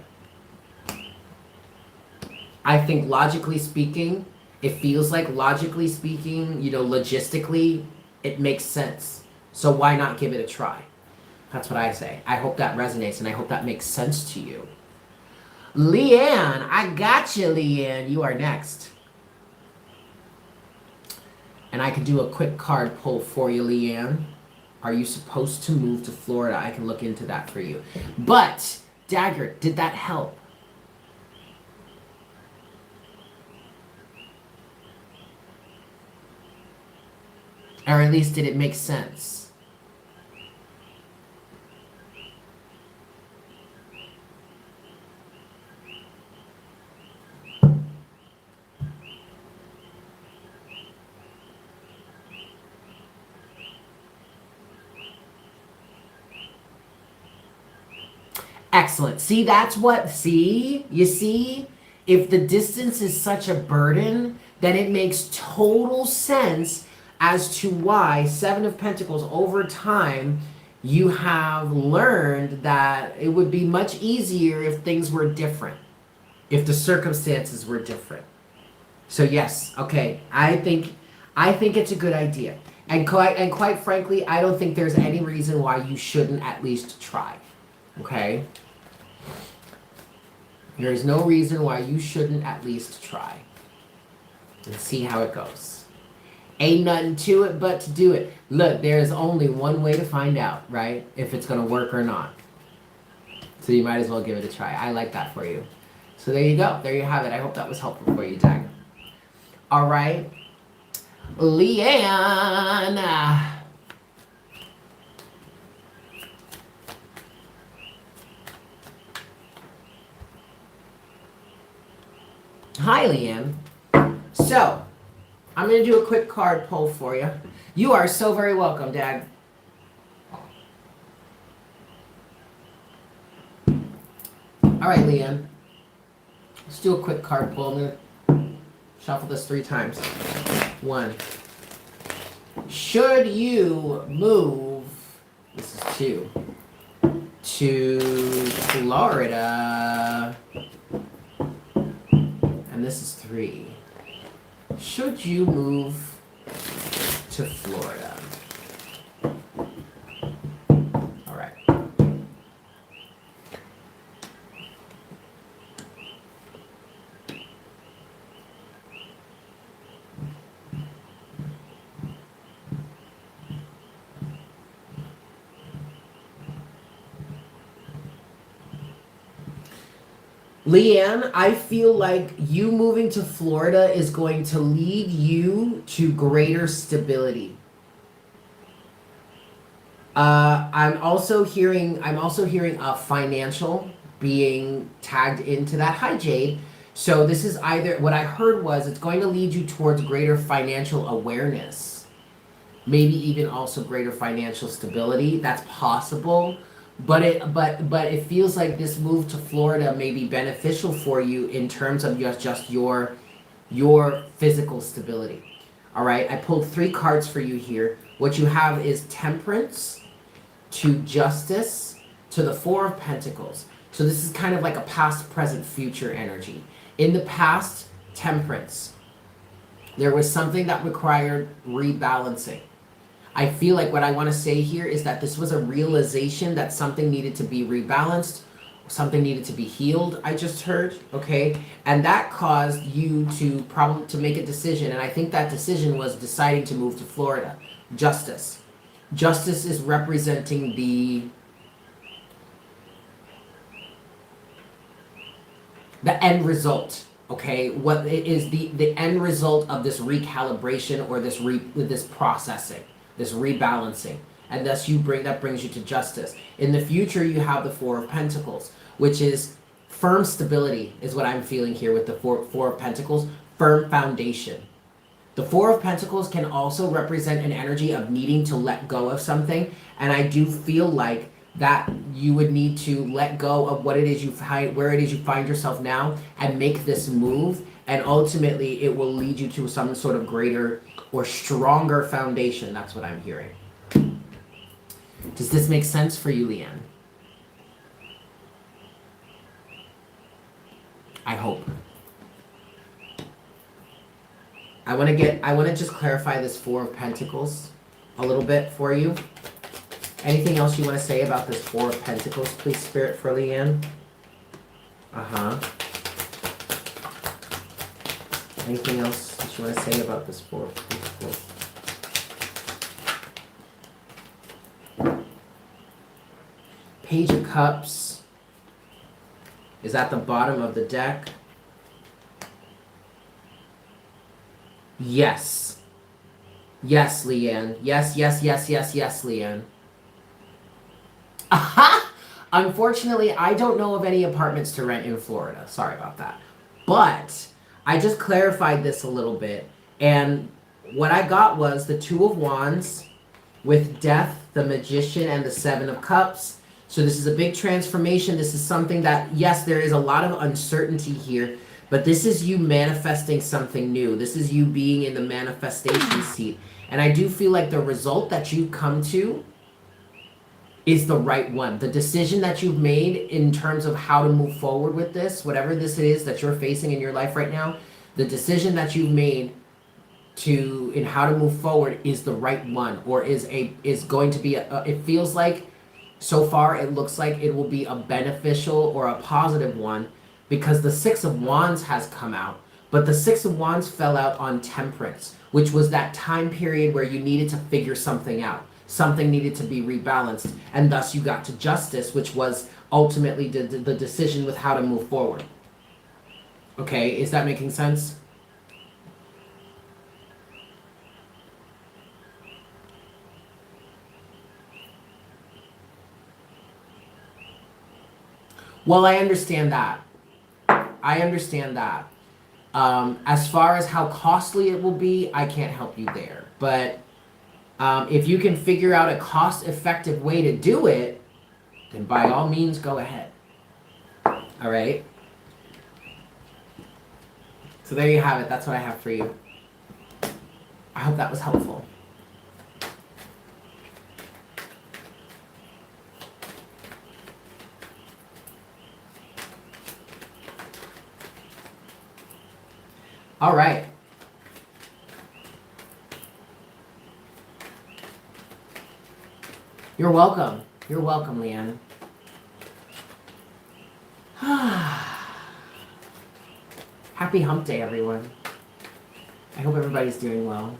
I think logically speaking, it feels like logically speaking, logistically, it makes sense. So why not give it a try? That's what I say. I hope that resonates and I hope that makes sense to you. Leanne, I got you, Leanne. You are next. And I can do a quick card pull for you, Leanne. Are you supposed to move to Florida? I can look into that for you. But, Dagger, did that help? Or at least did it make sense? Excellent. See, you see, if the distance is such a burden, then it makes total sense as to why Seven of Pentacles over time you have learned that it would be much easier if things were different, if the circumstances were different. So yes, okay, I think it's a good idea, and quite frankly, I don't think there's any reason why you shouldn't at least try. Okay, there is no reason why you shouldn't at least try and see how it goes. Ain't nothing to it but to do it. Look, there's only one way to find out, right? If it's going to work or not. So you might as well give it a try. I like that for you. So there you go. There you have it. I hope that was helpful for you, Dag. All right. Leanne. Hi, Leanne. So, I'm going to do a quick card pull for you. You are so very welcome, Dag. All right, Leanne. Let's do a quick card pull. I'm going to shuffle this 3 times. 1. Should you move, this is 2, to Florida, and this is 3. Should you move to Florida? All right. Leanne, I feel like you moving to Florida is going to lead you to greater stability. I'm also hearing a financial being tagged into that. Hi, Jade. So this is either, what I heard was it's going to lead you towards greater financial awareness. Maybe even also greater financial stability. That's possible. But it feels like this move to Florida may be beneficial for you in terms of just your physical stability. All right, I pulled 3 cards for you here. What you have is Temperance to Justice to the 4 of Pentacles. So this is kind of like a past, present, future energy. In the past, Temperance, there was something that required rebalancing. I feel like what I want to say here is that this was a realization that something needed to be rebalanced, something needed to be healed, I just heard, okay? And that caused you to make a decision, and I think that decision was deciding to move to Florida. Justice. Justice is representing the end result, okay? What is the end result of this recalibration or this processing. This rebalancing, and thus that brings you to justice. In the future, you have the 4 of Pentacles, which is firm stability, is what I'm feeling here with the four of Pentacles, firm foundation. The 4 of Pentacles can also represent an energy of needing to let go of something, and I do feel like that you would need to let go of where it is you find yourself now, and make this move, and ultimately it will lead you to some sort of greater or stronger foundation. That's what I'm hearing. Does this make sense for you, Leanne? I hope. I want to just clarify this 4 of Pentacles a little bit for you. Anything else you want to say about this 4 of Pentacles, please, Spirit, for Leanne? Anything else that you want to say about this 4 of Pentacles? Page of Cups is at the bottom of the deck. Yes. Yes, Leanne. Yes, Leanne. Aha! Unfortunately, I don't know of any apartments to rent in Florida. Sorry about that. But I just clarified this a little bit, and what I got was the 2 of Wands with Death, the Magician, and the 7 of Cups. So this is a big transformation. This is something that, yes, there is a lot of uncertainty here, but this is you manifesting something new. This is you being in the manifestation seat. And I do feel like the result that you come to is the right one. The decision that you've made in terms of how to move forward with this, whatever this is that you're facing in your life right now, the decision that you've made in how to move forward is the right one, or is going to be it feels like so far it looks like it will be a beneficial or a positive one, because the 6 of Wands has come out, but the 6 of Wands fell out on Temperance, which was that time period where you needed to figure something out. Something needed to be rebalanced, and thus you got to Justice, which was ultimately the decision with how to move forward. Okay, is that making sense? Well, I understand that. I understand that. As far as how costly it will be, I can't help you there. But if you can figure out a cost-effective way to do it, then by all means, go ahead. All right. So there you have it. That's what I have for you. I hope that was helpful. All right. You're welcome. You're welcome, Leanne. Happy hump day, everyone. I hope everybody's doing well.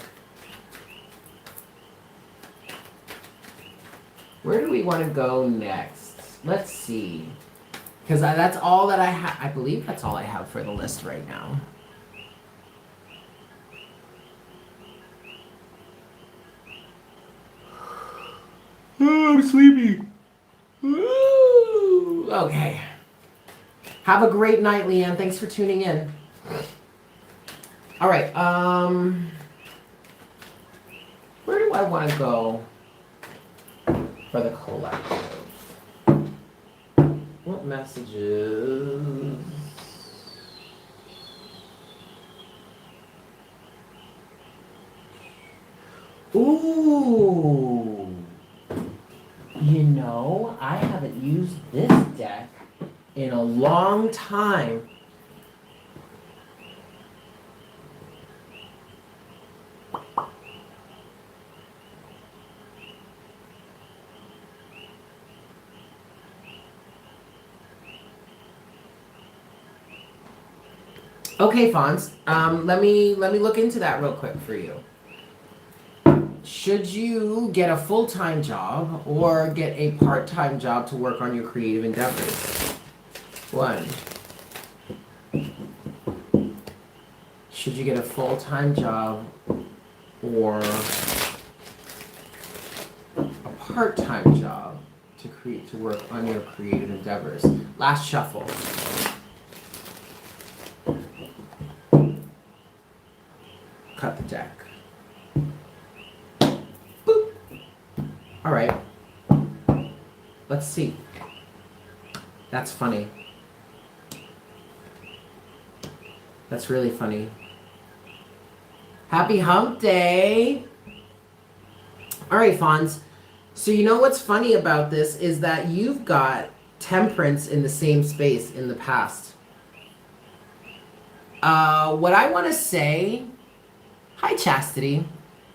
Where do we want to go next? Let's see. Because that's all that I have. I believe that's all I have for the list right now. Oh, I'm sleepy. Ooh, okay. Have a great night, Leanne. Thanks for tuning in. All right. Where do I want to go for the collective? What messages? Ooh. You know, I haven't used this deck in a long time. Okay, Fonz. Let me look into that real quick for you. Should you get a full-time job or get a part-time job to work on your creative endeavors? 1. Should you get a full-time job or a part-time job to work on your creative endeavors? Last shuffle. Cut the deck. Boop. All right. Let's see. That's funny. That's really funny. Happy hump day. All right, Fonz. So you know what's funny about this is that you've got temperance in the same space in the past. What I want to say... Hi, Chastity.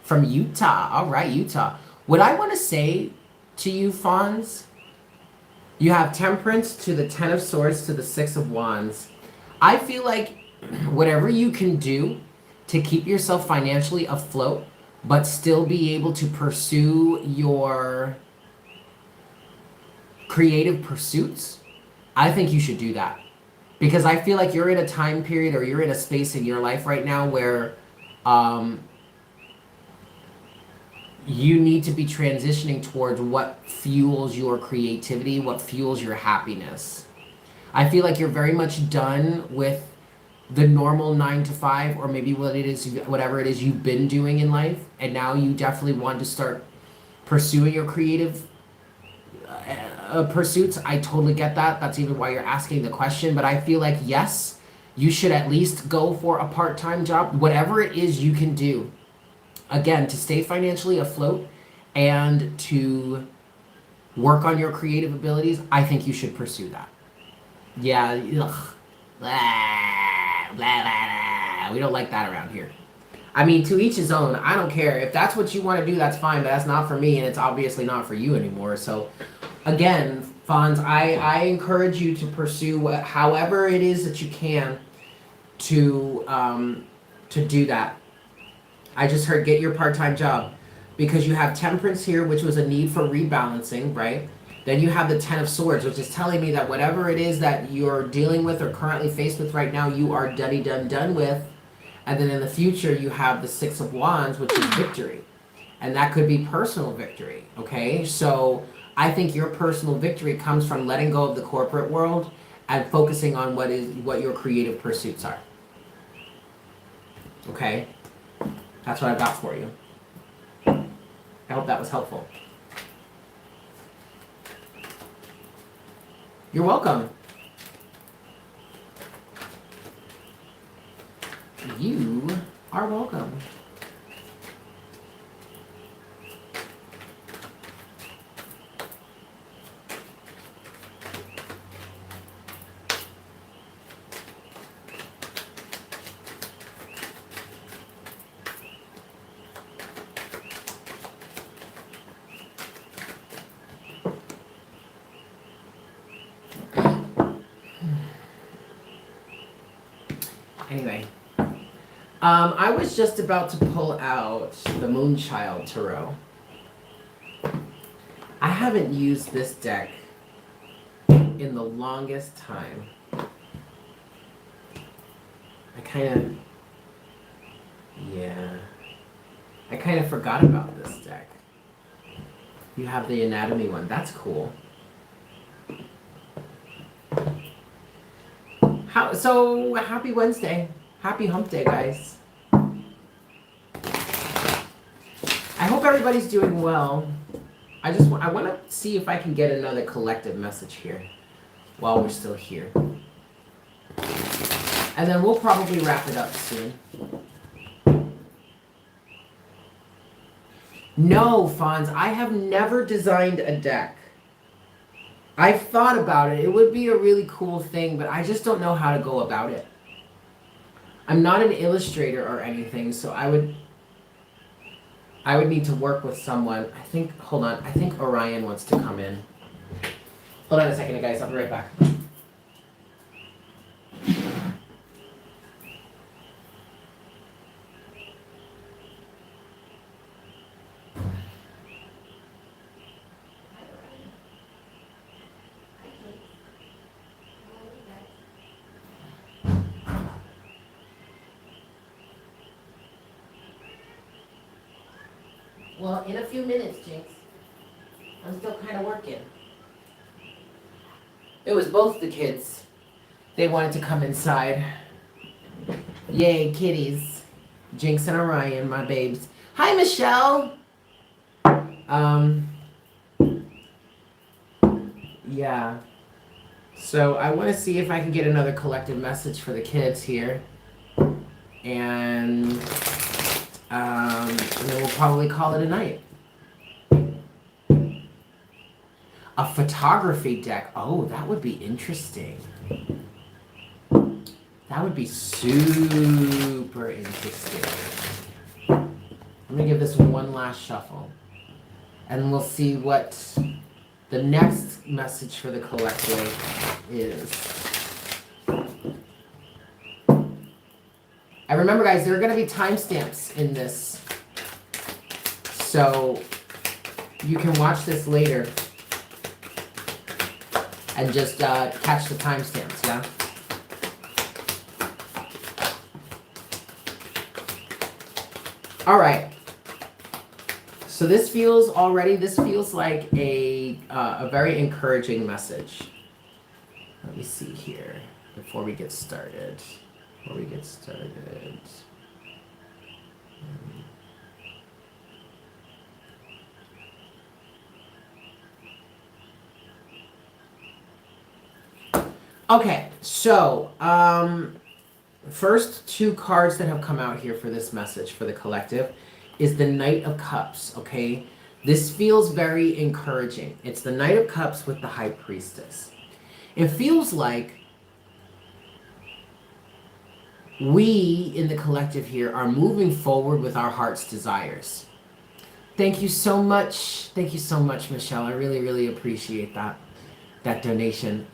From Utah. All right, Utah. What I want to say to you, Fonz, you have temperance to the 10 of swords to the 6 of wands. I feel like whatever you can do to keep yourself financially afloat, but still be able to pursue your creative pursuits, I think you should do that. Because I feel like you're in a time period or you're in a space in your life right now where you need to be transitioning towards what fuels your creativity, what fuels your happiness. I feel like you're very much done with the normal 9 to 5, or maybe whatever it is you've been doing in life, and now you definitely want to start pursuing your creative pursuits. I totally get that. That's even why you're asking the question. But I feel like, yes, you should at least go for a part-time job, whatever it is you can do, again, to stay financially afloat and to work on your creative abilities. I think you should pursue that. Yeah, ugh. Blah, blah, blah. We don't like that around here. I mean, to each his own. I don't care. If that's what you want to do, that's fine, but that's not for me, and it's obviously not for you anymore. So, again, Fonz, I encourage you to pursue however it is that you can to do that. I just heard get your part-time job because you have temperance here, which was a need for rebalancing, right? Then you have the Ten of Swords, which is telling me that whatever it is that you're dealing with or currently faced with right now, you are done with. And then in the future, you have the Six of Wands, which is victory. And that could be personal victory, okay? So I think your personal victory comes from letting go of the corporate world and focusing on what your creative pursuits are. Okay? That's what I've got for you. I hope that was helpful. You're welcome. You are welcome. Anyway, I was just about to pull out the Moonchild Tarot. I haven't used this deck in the longest time. I kind of forgot about this deck. You have the Anatomy one. That's cool. So happy Wednesday. Happy hump day, guys. I hope everybody's doing well. I want to see if I can get another collective message here while we're still here. And then we'll probably wrap it up soon. No, Fonz, I have never designed a deck. I've thought about it. It would be a really cool thing, but I just don't know how to go about it. I'm not an illustrator or anything, so I would need to work with someone. Hold on, I think Orion wants to come in. Hold on a second, guys, I'll be right back. Well, in a few minutes, Jinx. I'm still kind of working. It was both the kids. They wanted to come inside. Yay, kitties. Jinx and Orion, my babes. Hi, Michelle! Yeah. So I want to see if I can get another collective message for the kids here. And then we'll probably call it a night. A photography deck. Oh, that would be interesting. That would be super interesting. I'm going to give this one last shuffle. And we'll see what the next message for the collective is. And remember, guys, there are going to be timestamps in this. So you can watch this later and just catch the timestamps, yeah? All right. So this feels like a very encouraging message. Let me see here before we get started. Okay, so first two cards that have come out here for this message for the collective is the Knight of Cups, okay? This feels very encouraging. It's the Knight of Cups with the High Priestess. It feels like we in the collective here are moving forward with our heart's desires. Thank you so much. Thank you so much, Michelle. I really, really appreciate that donation.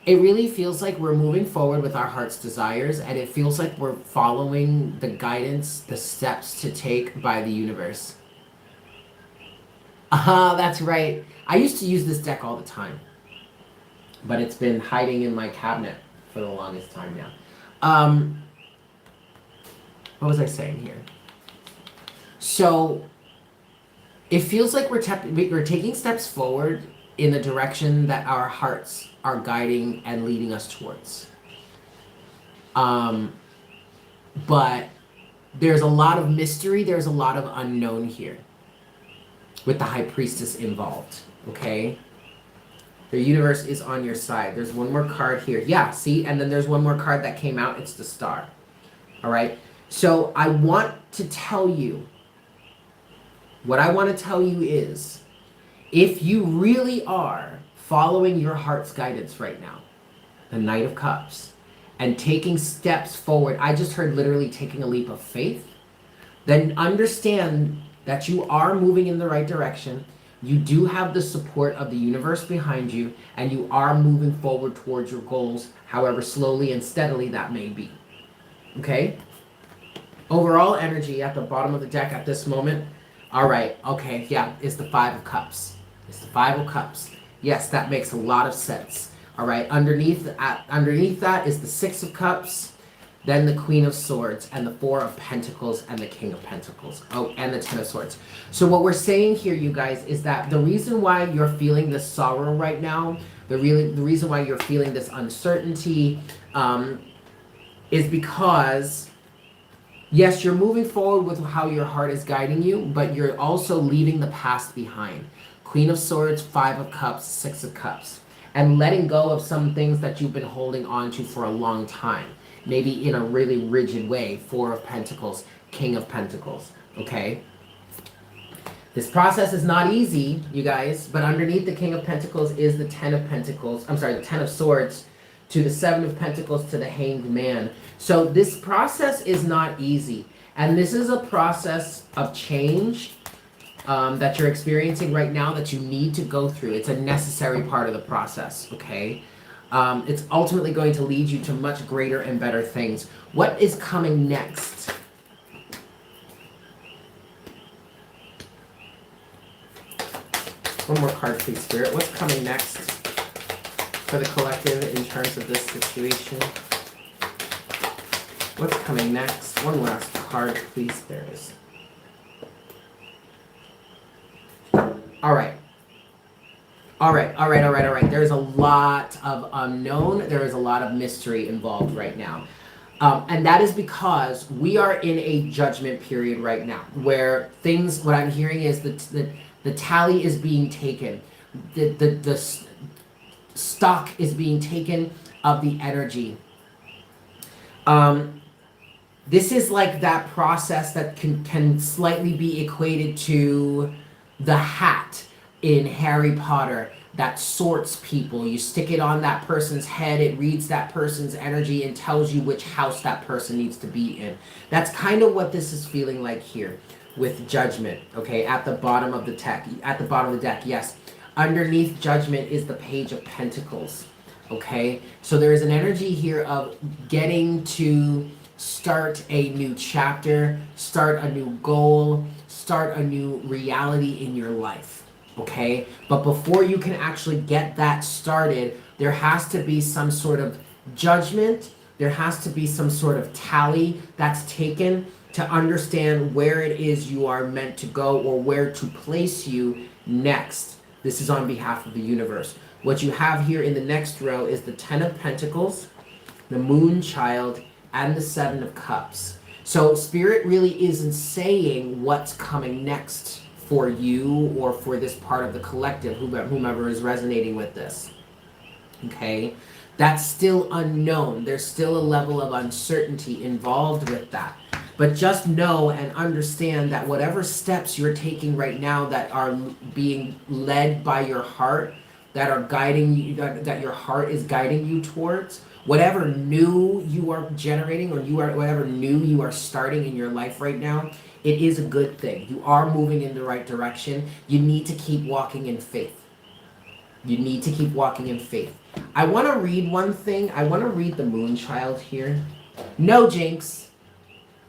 It really feels like we're moving forward with our heart's desires, and it feels like we're following the guidance, the steps to take by the universe. That's right. I used to use this deck all the time, but it's been hiding in my cabinet for the longest time now. Um, what was I saying here? So it feels like we're taking steps forward in the direction that our hearts are guiding and leading us towards. Um, but there's a lot of mystery, there's a lot of unknown here with the High Priestess involved, okay? The universe is on your side. There's one more card here. Yeah, see? And then there's one more card that came out. It's the Star. All right? So I want to tell you, what I want to tell you is, if you really are following your heart's guidance right now, the Knight of Cups, and taking steps forward, I just heard literally taking a leap of faith, then understand that you are moving in the right direction. You do have the support of the universe behind you, and you are moving forward towards your goals, however slowly and steadily that may be. Okay? Overall energy at the bottom of the deck at this moment. All right, okay, yeah, it's the Five of Cups. It's the Five of Cups. Yes, that makes a lot of sense. All right, underneath that is the Six of Cups, then the Queen of Swords, and the Four of Pentacles, and the King of Pentacles. Oh, and the Ten of Swords. So what we're saying here, you guys, is that the reason why you're feeling this sorrow right now, the reason why you're feeling this uncertainty, is because, yes, you're moving forward with how your heart is guiding you, but you're also leaving the past behind. Queen of Swords, Five of Cups, Six of Cups. And letting go of some things that you've been holding on to for a long time. Maybe in a really rigid way. Four of Pentacles, King of Pentacles. Okay? This process is not easy, you guys, but underneath the King of Pentacles is the Ten of Pentacles. I'm sorry, the Ten of Swords to the Seven of Pentacles to the Hanged Man. So this process is not easy. And this is a process of change that you're experiencing right now that you need to go through. It's a necessary part of the process, okay? It's ultimately going to lead you to much greater and better things. What is coming next? One more card, please, Spirit. What's coming next for the collective in terms of this situation? What's coming next? One last card, please. There it is. All right. There's a lot of unknown. There is a lot of mystery involved right now. And that is because we are in a judgment period right now where things, what I'm hearing is the tally is being taken. The stock is being taken of the energy. This is like that process that can slightly be equated to the hat in Harry Potter that sorts people. You stick it on that person's head, it reads that person's energy and tells you which house that person needs to be in. That's kind of what this is feeling like here with Judgment, okay, at the bottom of the deck. At the bottom of the deck, yes. Underneath Judgment is the Page of Pentacles, okay? So there is an energy here of getting to start a new chapter, start a new goal, start a new reality in your life, okay? But before you can actually get that started, there has to be some sort of judgment, there has to be some sort of tally that's taken to understand where it is you are meant to go or where to place you next. This is on behalf of the universe. What you have here in the next row is the Ten of Pentacles, the Moon Child, and the Seven of Cups. So Spirit really isn't saying what's coming next for you or for this part of the collective, whomever is resonating with this. Okay? That's still unknown. There's still a level of uncertainty involved with that. But just know and understand that whatever steps you're taking right now that are being led by your heart, that are guiding you, that your heart is guiding you towards, whatever new you are generating or whatever new you are starting in your life right now, it is a good thing. You are moving in the right direction. You need to keep walking in faith. You need to keep walking in faith. I want to read one thing. I want to read the Moon Child here. No, Jinx.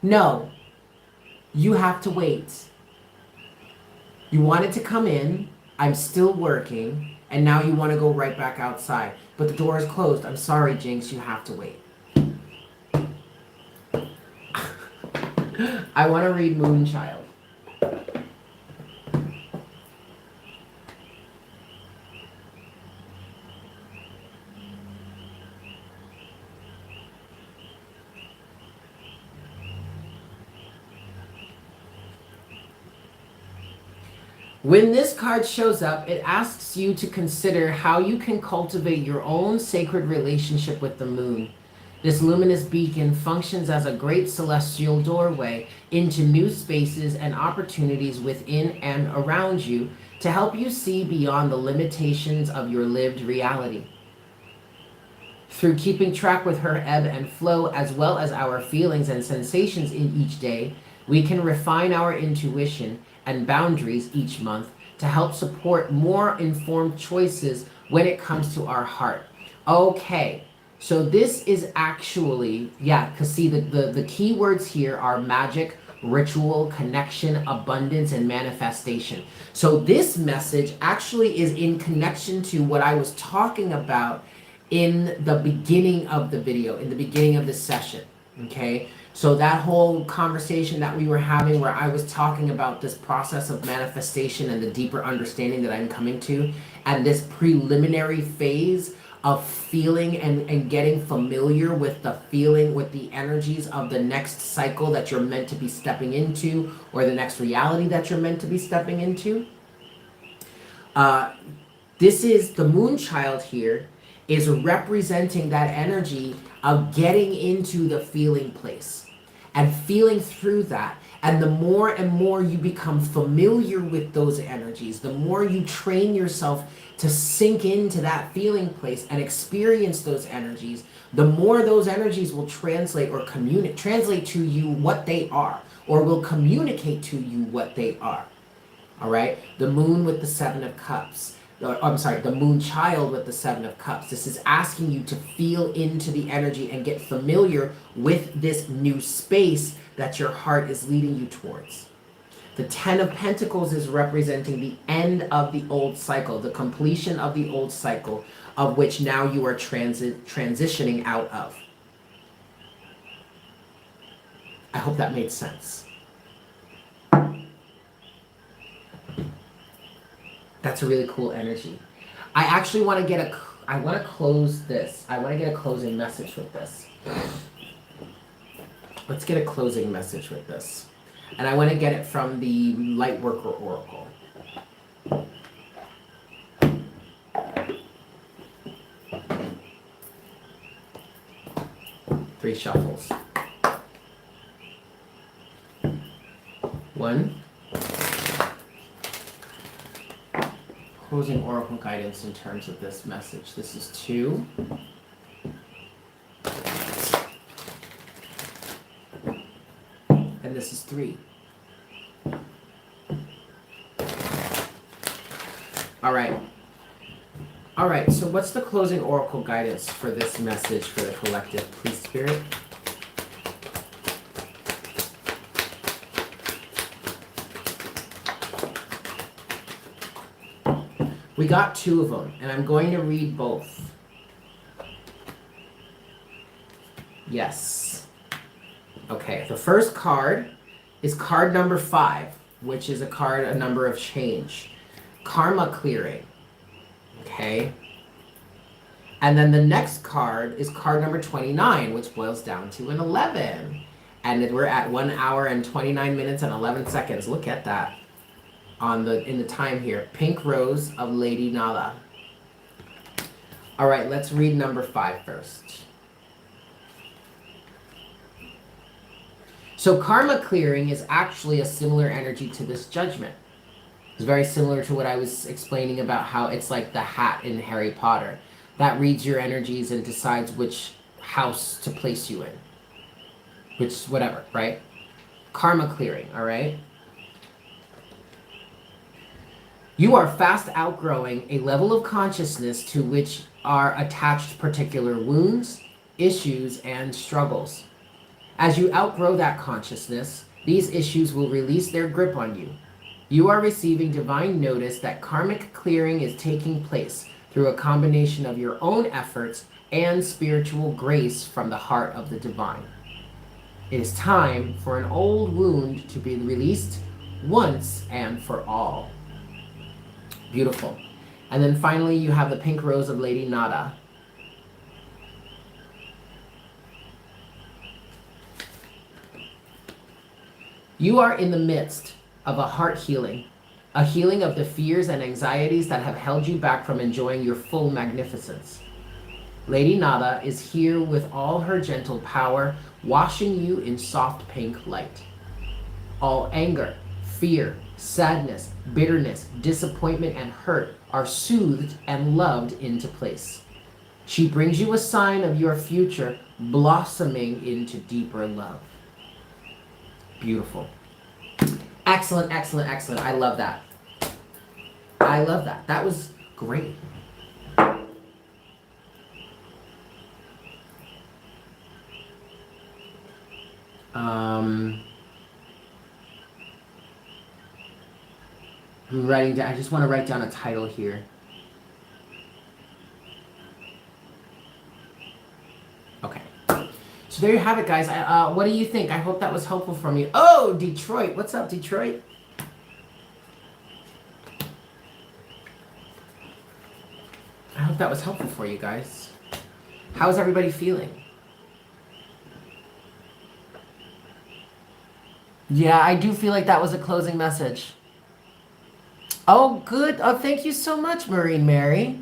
No. You have to wait. You wanted to come in, I'm still working, and now you want to go right back outside. But the door is closed. I'm sorry, Jinx, you have to wait. I want to read Moonchild. When this card shows up, it asks you to consider how you can cultivate your own sacred relationship with the moon. This luminous beacon functions as a great celestial doorway into new spaces and opportunities within and around you to help you see beyond the limitations of your lived reality. Through keeping track with her ebb and flow, as well as our feelings and sensations in each day, we can refine our intuition and boundaries each month to help support more informed choices when it comes to our heart. Okay, so this is actually, yeah, because see, the key words here are magic, ritual, connection, abundance, and manifestation. So this message actually is in connection to what I was talking about in the beginning of the video, in the beginning of the session, okay? So that whole conversation that we were having where I was talking about this process of manifestation and the deeper understanding that I'm coming to, and this preliminary phase of feeling and getting familiar with the feeling, with the energies of the next cycle that you're meant to be stepping into, or the next reality that you're meant to be stepping into. This is the Moonchild here, is representing that energy of getting into the feeling place and feeling through that. And the more and more you become familiar with those energies, the more you train yourself to sink into that feeling place and experience those energies, the more those energies will translate or translate to you what they are, or will communicate to you what they are. All right? The moon with the Seven of Cups. I'm sorry, the Moonchild with the Seven of Cups. This is asking you to feel into the energy and get familiar with this new space that your heart is leading you towards. The Ten of Pentacles is representing the end of the old cycle, the completion of the old cycle, of which now you are transitioning out of. I hope that made sense. That's a really cool energy. I actually want to I want to close this. I want to get a closing message with this. Let's get a closing message with this. And I want to get it from the Lightworker Oracle. Three shuffles. One. Closing oracle guidance in terms of this message. This is 2. And this is 3. All right. All right, so what's the closing oracle guidance for this message for the collective, please, Spirit? We got 2 of them, and I'm going to read both. Yes. Okay, the first card is card number 5, which is a number of change. Karma clearing. Okay. And then the next card is card number 29, which boils down to an 11. And we're at 1 hour and 29 minutes and 11 seconds. Look at that. In the time here. Pink Rose of Lady Nala. All right, let's read number 5 first. So karma clearing is actually a similar energy to this judgment. It's very similar to what I was explaining about how it's like the hat in Harry Potter. That reads your energies and decides which house to place you in. Which, whatever, right? Karma clearing, all right? You are fast outgrowing a level of consciousness to which are attached particular wounds, issues, and struggles. As you outgrow that consciousness, these issues will release their grip on you. You are receiving divine notice that karmic clearing is taking place through a combination of your own efforts and spiritual grace from the heart of the divine. It is time for an old wound to be released once and for all. Beautiful. And then finally, you have the pink rose of Lady Nada. You are in the midst of a heart healing, a healing of the fears and anxieties that have held you back from enjoying your full magnificence. Lady Nada is here with all her gentle power, washing you in soft pink light. All anger, fear, sadness, bitterness, disappointment, and hurt are soothed and loved into place. She brings you a sign of your future blossoming into deeper love. Beautiful. Excellent, excellent, excellent. I love that. I love that. That was great. I'm writing down, I just want to write down a title here. Okay. So there you have it, guys. What do you think? I hope that was helpful for me. Oh, Detroit. What's up, Detroit? I hope that was helpful for you guys. How's everybody feeling? Yeah, I do feel like that was a closing message. Oh, good. Oh, thank you so much, Marine Mary.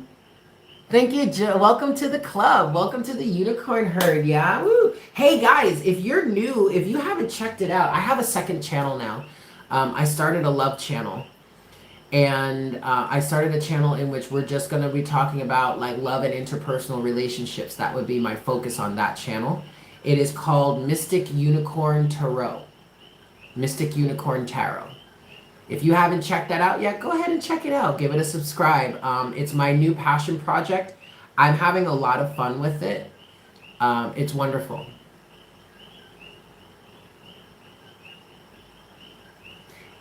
Thank you, welcome to the club. Welcome to the Unicorn Herd, yeah? Woo. Hey, guys, if you're new, if you haven't checked it out, I have a second channel now. I started a love channel. And I started a channel in which we're just going to be talking about like love and interpersonal relationships. That would be my focus on that channel. It is called Mystic Unicorn Tarot. Mystic Unicorn Tarot. If you haven't checked that out yet, go ahead and check it out. Give it a subscribe. It's my new passion project. I'm having a lot of fun with it. It's wonderful.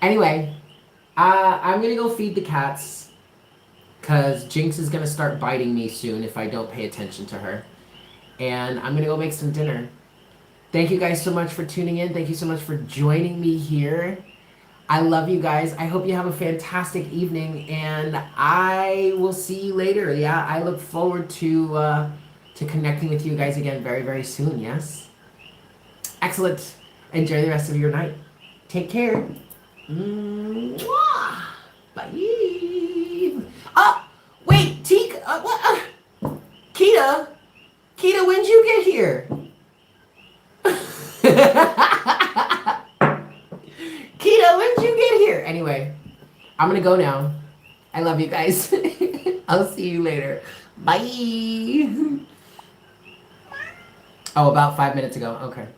Anyway, I'm going to go feed the cats because Jinx is going to start biting me soon if I don't pay attention to her. And I'm going to go make some dinner. Thank you guys so much for tuning in. Thank you so much for joining me here. I love you guys. I hope you have a fantastic evening, and I will see you later. Yeah, I look forward to connecting with you guys again very, very soon. Yes. Excellent. Enjoy the rest of your night. Take care. Mwah! Bye. Oh, wait, Tika. What? Kita. Kita, when'd you get here? Kita, when'd you get here? Anyway, I'm gonna go now. I love you guys. I'll see you later. Bye. Oh, about 5 minutes ago. Okay.